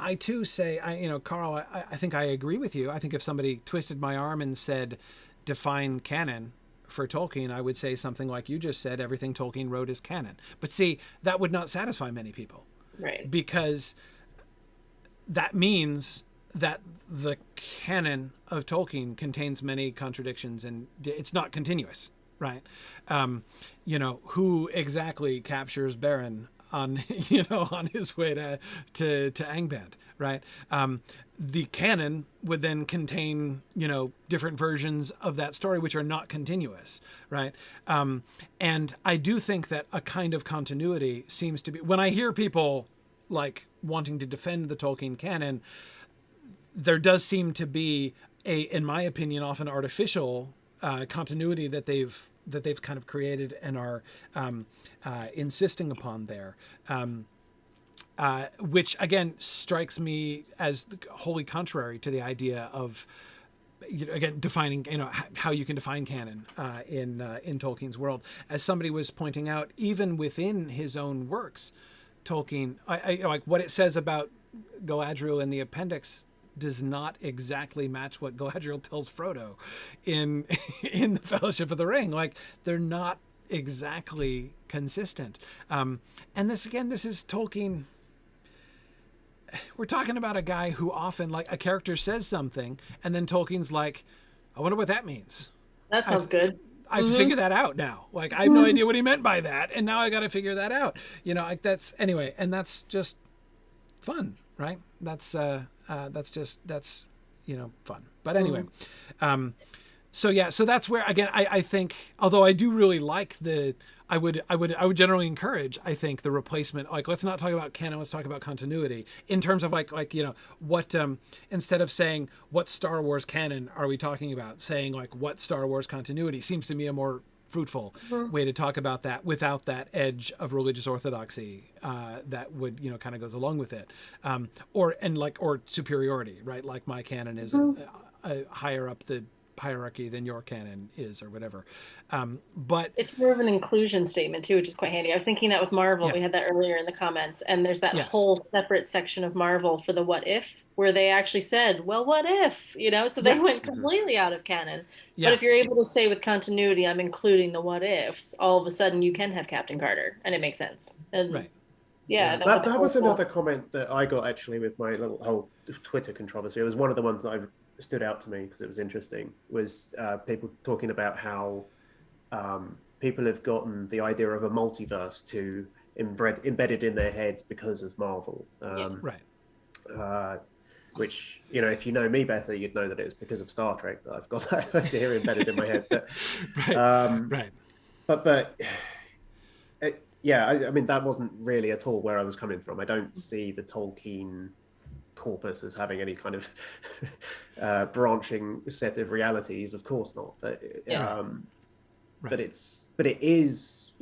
Speaker 1: I too say, Carl, I think I agree with you. I think if somebody twisted my arm and said, define canon for Tolkien, I would say something like you just said, everything Tolkien wrote is canon. But see, that would not satisfy many people.
Speaker 3: Right.
Speaker 1: Because that means that the canon of Tolkien contains many contradictions and it's not continuous, right? Who exactly captures Beren on on his way to Angband, right? The canon would then contain different versions of that story which are not continuous, right? And I do think that a kind of continuity seems to be, when I hear people like wanting to defend the Tolkien canon, there does seem to be in my opinion, often artificial continuity that they've kind of created and are insisting upon there, which again strikes me as wholly contrary to the idea of again defining how you can define canon in Tolkien's world. As somebody was pointing out, even within his own works, Tolkien, I like what it says about Galadriel in the appendix does not exactly match what Galadriel tells Frodo in the Fellowship of the Ring. Like they're not exactly consistent. And this is Tolkien. We're talking about a guy who often, like, a character says something and then Tolkien's like, I wonder what that means.
Speaker 3: That sounds good.
Speaker 1: I have to figure that out now. Like, I have no idea what he meant by that. And now I got to figure that out. Like that's anyway. And that's just fun, right? That's fun. But anyway, so that's where, again, I think, although I do really like I would generally encourage, I think, the replacement, like, let's not talk about canon, let's talk about continuity in terms of like, what, instead of saying what Star Wars canon are we talking about, saying like what Star Wars continuity seems to me a more fruitful way to talk about that without that edge of religious orthodoxy that would kind of goes along with it, or superiority, right? Like my canon is higher up the hierarchy than your canon is, or whatever. But
Speaker 3: it's more of an inclusion statement too, which is quite handy. I was thinking that with Marvel, we had that earlier in the comments, and there's that whole separate section of Marvel for the what if, where they actually said, well, what if, so they went completely out of canon. But if you're able to say with continuity, I'm including the what ifs, all of a sudden you can have Captain Carter, and it makes sense. And
Speaker 1: right.
Speaker 2: That was another comment that I got actually with my little whole Twitter controversy. It was one of the ones that stood out to me because it was interesting, was people talking about how people have gotten the idea of a multiverse to embedded in their heads because of Marvel. Which, if you know me better, you'd know that it was because of Star Trek that I've got that idea embedded in my head. But, I mean, that wasn't really at all where I was coming from. I don't see the Tolkien corpus as having any kind of branching set of realities. Of course not. But but it is,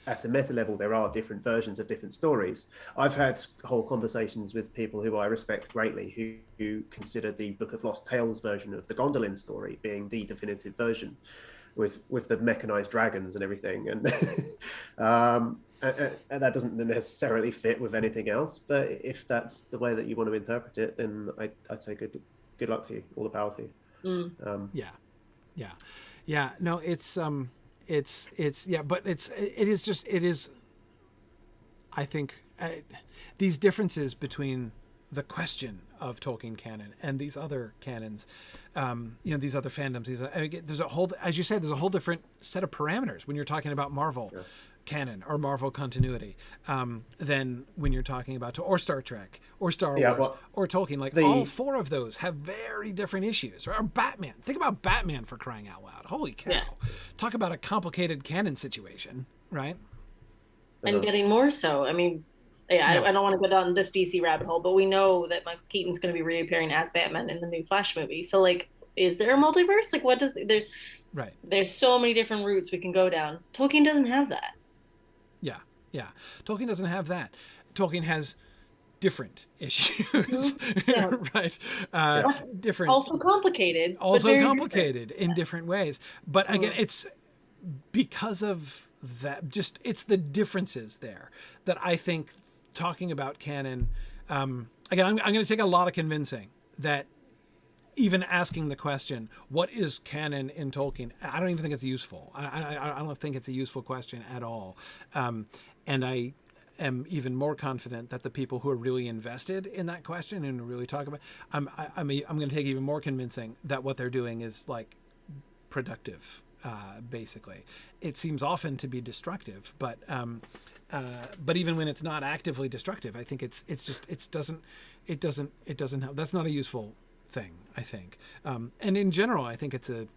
Speaker 2: at a meta level, there are different versions of different stories. I've had whole conversations with people who I respect greatly who consider the Book of Lost Tales version of the Gondolin story being the definitive version, with the mechanized dragons and everything, and and that doesn't necessarily fit with anything else. But if that's the way that you want to interpret it, then I'd say good luck to you, all the power to you.
Speaker 1: Yeah. No, it's yeah, but it is. I think these differences between the question of Tolkien canon and these other canons, these other fandoms, there's a whole, as you said, there's a whole different set of parameters when you're talking about Marvel canon or Marvel continuity than when you're talking about, or Star Trek or Star Wars or Tolkien. Like all four of those have very different issues. Or Batman. Think about Batman, for crying out loud. Holy cow. Yeah. Talk about a complicated canon situation, right?
Speaker 3: And getting more so. I mean, I don't want to go down this DC rabbit hole, but we know that Michael Keaton's going to be reappearing as Batman in the new Flash movie. So, like, is there a multiverse? Like, what does there's so many different routes we can go down. Tolkien doesn't have that.
Speaker 1: Yeah. Tolkien doesn't have that. Tolkien has different issues, right? Different.
Speaker 3: Also complicated.
Speaker 1: In different ways. But again, it's because of that. Just it's the differences there that I think. Talking about canon, again, I'm going to take a lot of convincing that even asking the question, what is canon in Tolkien? I don't even think it's useful. I don't think it's a useful question at all. And I am even more confident that the people who are really invested in that question and really talk about, I'm going to take even more convincing that what they're doing is like productive. Basically, it seems often to be destructive, but even when it's not actively destructive, I think it doesn't help. That's not a useful thing, I think. And in general, I think it's a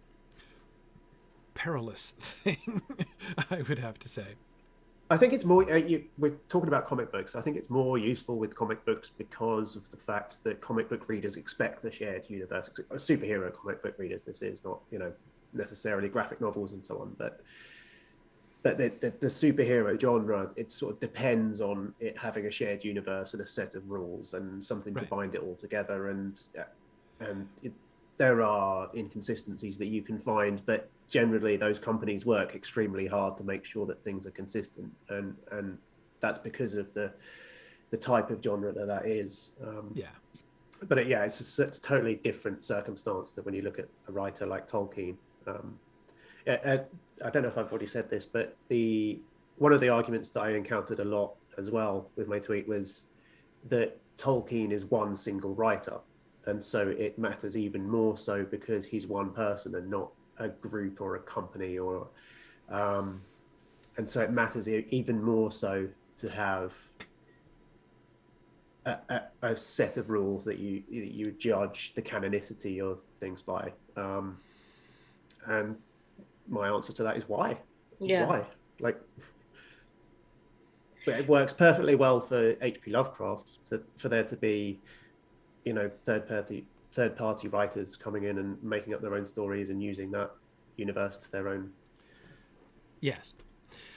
Speaker 1: perilous thing. I would have to say.
Speaker 2: I think it's more. We're talking about comic books. I think it's more useful with comic books because of the fact that comic book readers expect the shared universe. Superhero comic book readers. This is not, necessarily graphic novels and so on, but the superhero genre, it sort of depends on it having a shared universe and a set of rules and something to bind it all together, and there are inconsistencies that you can find, but generally those companies work extremely hard to make sure that things are consistent, and that's because of the type of genre that is. But it's a totally different circumstance to when you look at a writer like Tolkien. I don't know if I've already said this, but one of the arguments that I encountered a lot as well with my tweet was that Tolkien is one single writer, and so it matters even more so because he's one person and not a group or a company, and so it matters even more so to have a set of rules that you judge the canonicity of things by. And my answer to that is why? Why? Like, but it works perfectly well for H.P. Lovecraft for there to be, third party writers coming in and making up their own stories and using that universe to their own.
Speaker 1: Yes.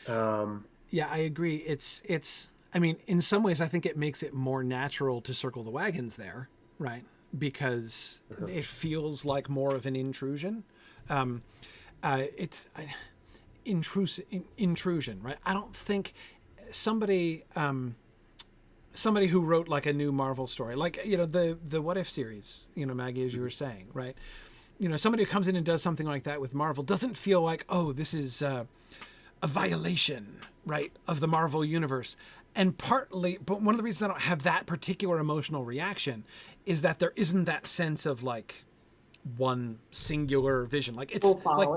Speaker 1: I agree. It's. I mean, in some ways, I think it makes it more natural to circle the wagons there, right? Because it feels like more of an intrusion. It's intrusion, right? I don't think somebody who wrote like a new Marvel story, like, the What If series, Maggie, as you were saying, right? Somebody who comes in and does something like that with Marvel doesn't feel like, oh, this is a violation, right, of the Marvel universe. And partly, but one of the reasons I don't have that particular emotional reaction is that there isn't that sense of like one singular vision. Like it's like,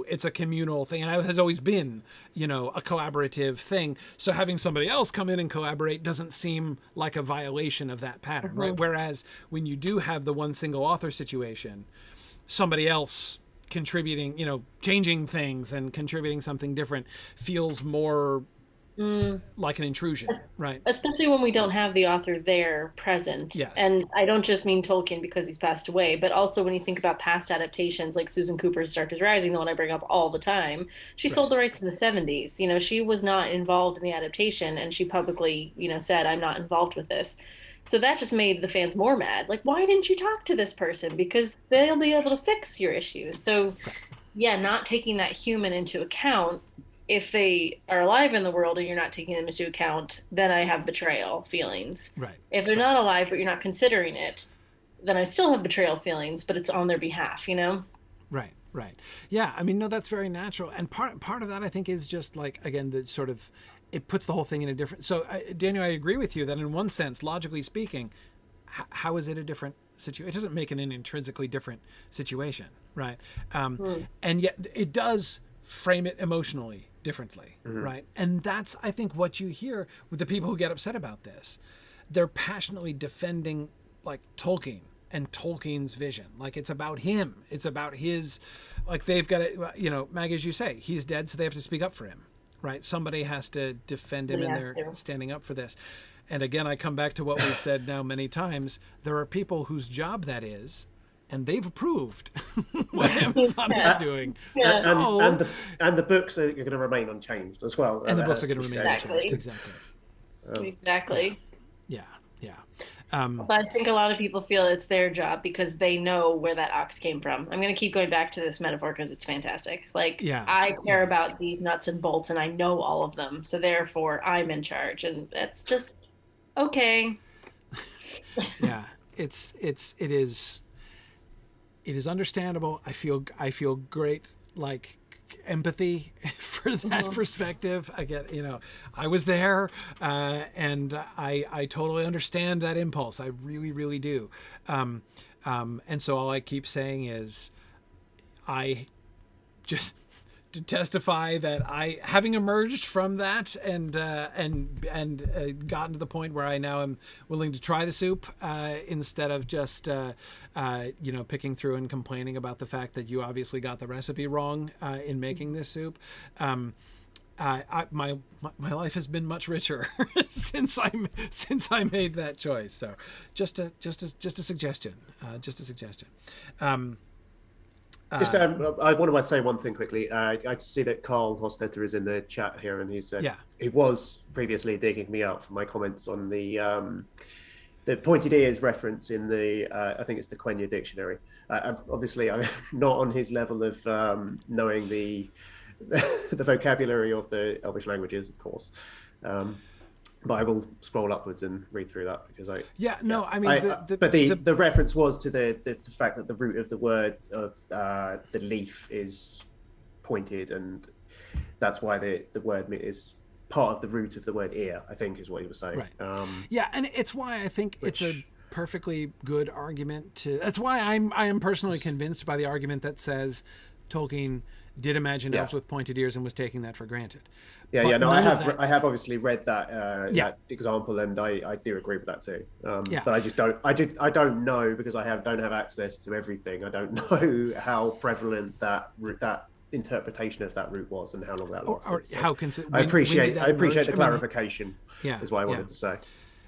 Speaker 1: it's a communal thing, and it has always been, a collaborative thing. So having somebody else come in and collaborate doesn't seem like a violation of that pattern, right? Whereas when you do have the one single author situation, somebody else contributing, changing things and contributing something different feels more like an intrusion, right?
Speaker 3: Especially when we don't have the author there present.
Speaker 1: Yes.
Speaker 3: And I don't just mean Tolkien because he's passed away, but also when you think about past adaptations like Susan Cooper's Dark is Rising, the one I bring up all the time, she sold the rights in the 70s. You know, she was not involved in the adaptation, and she publicly, you know, said, I'm not involved with this. So that just made the fans more mad. Like, why didn't you talk to this person? Because they'll be able to fix your issues. So, yeah, not taking that human into account, if they are alive in the world and you're not taking them into account, then I have betrayal feelings.
Speaker 1: Right.
Speaker 3: If they're not alive but you're not considering it, then I still have betrayal feelings, but it's on their behalf, you know?
Speaker 1: Right. Right. Yeah. I mean, no, that's very natural. And part of that, I think, is just like, again, the sort of, it puts the whole thing in a different, so Daniel, I agree with you that in one sense, logically speaking, how is it a different situation? It doesn't make it an intrinsically different situation. Right. And yet it does frame it emotionally differently. Right. And that's, I think, what you hear with the people who get upset about this. They're passionately defending like Tolkien and Tolkien's vision. Like, it's about him. It's about his, like, they've got to, you know, Maggie, as you say, he's dead, so they have to speak up for him, right? Somebody has to defend him, and they're standing up for this. And again, I come back to what we've said now many times. There are people whose job that is, and they've approved what Amazon is doing.
Speaker 2: Yeah.
Speaker 1: So,
Speaker 2: and the books are going to remain unchanged as well.
Speaker 1: And the books are going to remain unchanged.
Speaker 3: Exactly.
Speaker 1: Yeah. Yeah.
Speaker 3: But I think a lot of people feel it's their job because they know where that ox came from. I'm going to keep going back to this metaphor because it's fantastic. Like, I care about these nuts and bolts, and I know all of them. So therefore, I'm in charge, and that's just okay.
Speaker 1: Yeah, it is understandable. I feel great, like, empathy for that perspective. I get, you know, I was there, and I totally understand that impulse. I really, really do. And so all I keep saying is, I just to testify that I, having emerged from that and gotten to the point where I now am willing to try the soup instead of just you know, picking through and complaining about the fact that you obviously got the recipe wrong in making this soup. My life has been much richer since I made that choice. So just a suggestion.
Speaker 2: I want to say one thing quickly. I see that Carl Hostetter is in the chat here, and he said he was previously digging me out for my comments on the pointed ears reference in the I think it's the Quenya dictionary. Obviously, I'm not on his level of knowing the vocabulary of the Elvish languages, of course. But I will scroll upwards and read through that because the reference was to the fact that the root of the word of the leaf is pointed, and that's why the word is part of the root of the word ear, I think is what he was saying.
Speaker 1: Right. And it's why I think it's a perfectly good argument to. That's why I am personally convinced by the argument that says Tolkien did imagine elves with pointed ears and was taking that for granted.
Speaker 2: I have obviously read that that example, and I do agree with that too. But I don't know because I don't have access to everything. I don't know how prevalent that interpretation of that route was and how long that lasted.
Speaker 1: Or how
Speaker 2: I appreciate the clarification. Is what I wanted to say.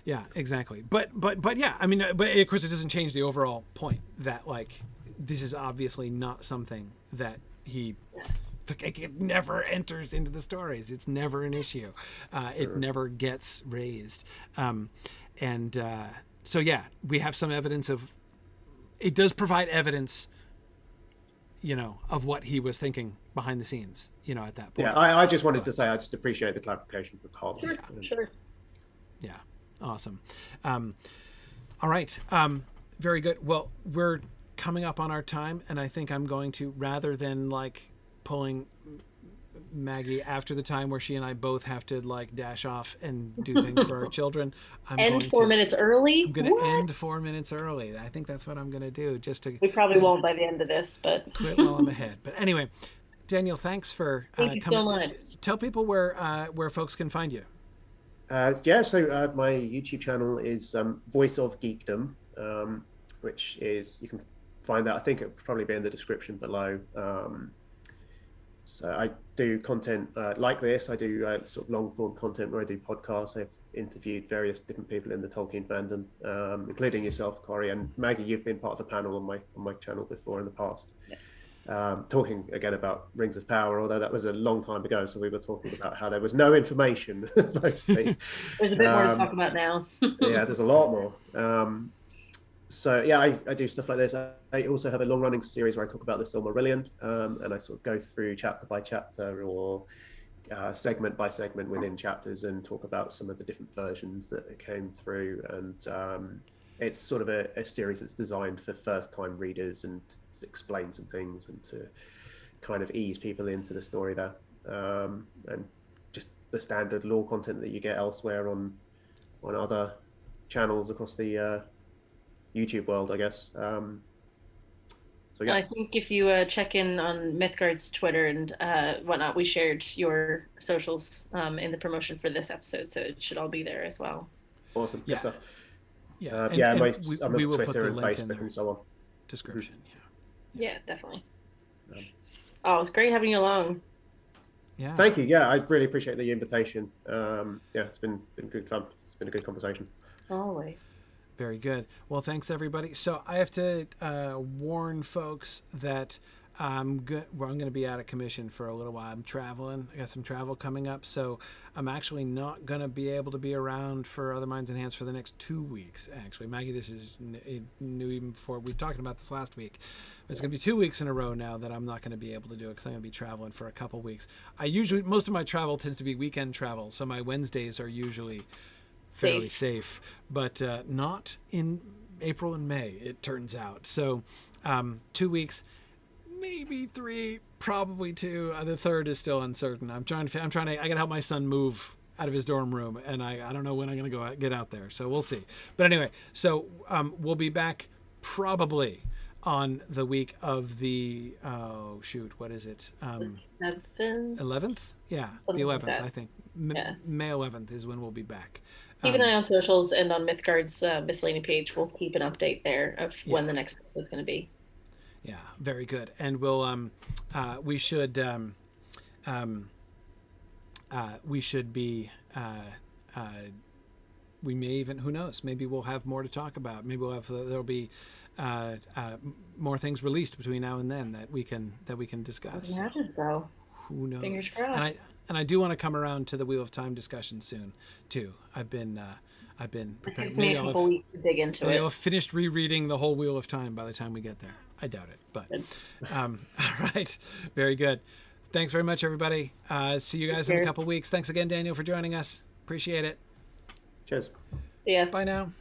Speaker 1: Yeah, exactly. But yeah, I mean, but of course it doesn't change the overall point that, like, this is obviously not something that it never enters into the stories. It's never an issue. It never gets raised. So yeah, we have some evidence of, it does provide evidence, you know, of what he was thinking behind the scenes, you know, at that point.
Speaker 2: Yeah, I just wanted to say, I just appreciate the clarification for Carl.
Speaker 3: Sure.
Speaker 1: Yeah. Awesome. All right. Very good. Well, we're coming up on our time, and I think I'm going to, rather than like pulling Maggie after the time where she and I both have to like dash off and do things for our children, I'm
Speaker 3: end
Speaker 1: going
Speaker 3: 4 minutes early.
Speaker 1: I'm going to end 4 minutes early. I think that's what I'm going to do, just to.
Speaker 3: We probably won't by the end of this, but
Speaker 1: quit while I'm ahead. But anyway, Daniel, thanks for
Speaker 3: Thank you so much.
Speaker 1: Tell people where folks can find you.
Speaker 2: So my YouTube channel is Voice of Geekdom, which is, you can find that, I think it'll probably be in the description below. So I do content like this. I do sort of long form content where I do podcasts. I've interviewed various different people in the Tolkien fandom, including yourself, Corey, and Maggie. You've been part of the panel on my channel before in the past. Talking again about Rings of Power, although that was a long time ago. So we were talking about how there was no information. Mostly.
Speaker 3: There's a bit more to talk about now.
Speaker 2: Yeah, there's a lot more. So yeah, I do stuff like this. I also have a long-running series where I talk about the Silmarillion, and I sort of go through chapter by chapter or segment by segment within chapters and talk about some of the different versions that it came through. And it's sort of a series that's designed for first-time readers and to explain some things and to kind of ease people into the story there. And just the standard lore content that you get elsewhere on other channels across the YouTube world, I guess. So yeah.
Speaker 3: I think if you check in on Mythgard's Twitter and whatnot, we shared your socials in the promotion for this episode, so it should all be there as well.
Speaker 2: Awesome.
Speaker 1: Yeah.
Speaker 2: Good stuff.
Speaker 1: Yeah.
Speaker 2: I'm
Speaker 1: we
Speaker 2: on
Speaker 1: will put
Speaker 2: Twitter
Speaker 1: the
Speaker 2: and
Speaker 1: link in
Speaker 2: Facebook
Speaker 1: there.
Speaker 2: and so on.
Speaker 1: Description.
Speaker 3: Yeah, definitely. Oh, it's great having you along.
Speaker 1: Yeah.
Speaker 2: Thank you. Yeah, I really appreciate the invitation. Yeah, it's been good fun. It's been a good conversation.
Speaker 3: Always.
Speaker 1: Very good. Well, thanks everybody. So I have to warn folks that I'm going to be out of commission for a little while. I'm traveling. I got some travel coming up, so I'm actually not going to be able to be around for Other Minds and Hands for the next 2 weeks. Actually, Maggie, this is new even before we talked about this last week. It's going to be 2 weeks in a row now that I'm not going to be able to do it because I'm going to be traveling for a couple weeks. Most of my travel tends to be weekend travel, so my Wednesdays are usually fairly safe, but not in April and May, it turns out. So 2 weeks, maybe 3, probably 2. The third is still uncertain. I gotta help my son move out of his dorm room, and I don't know when I'm gonna get out there, so we'll see. But anyway, so we'll be back probably on the week of the what is it? 11th? Yeah, the 11th, I think. May 11th is when we'll be back.
Speaker 3: Keep an eye on socials and on Mythgard's miscellany page. We'll keep an update there of when the next episode is going to be.
Speaker 1: Yeah, very good. And we'll we should be we may even, who knows, maybe we'll have more to talk about. Maybe there'll be more things released between now and then that we can discuss.
Speaker 3: Imagine so.
Speaker 1: Who knows?
Speaker 3: Fingers crossed.
Speaker 1: And I do want to come around to the Wheel of Time discussion soon too. I've been preparing.
Speaker 3: It takes me a couple weeks to dig into it.
Speaker 1: I'll have finished rereading the whole Wheel of Time by the time we get there. I doubt it, but all right, very good. Thanks very much, everybody. See you guys in a couple weeks. Thanks again, Daniel, for joining us. Appreciate it.
Speaker 2: Cheers.
Speaker 3: See ya.
Speaker 1: Bye now.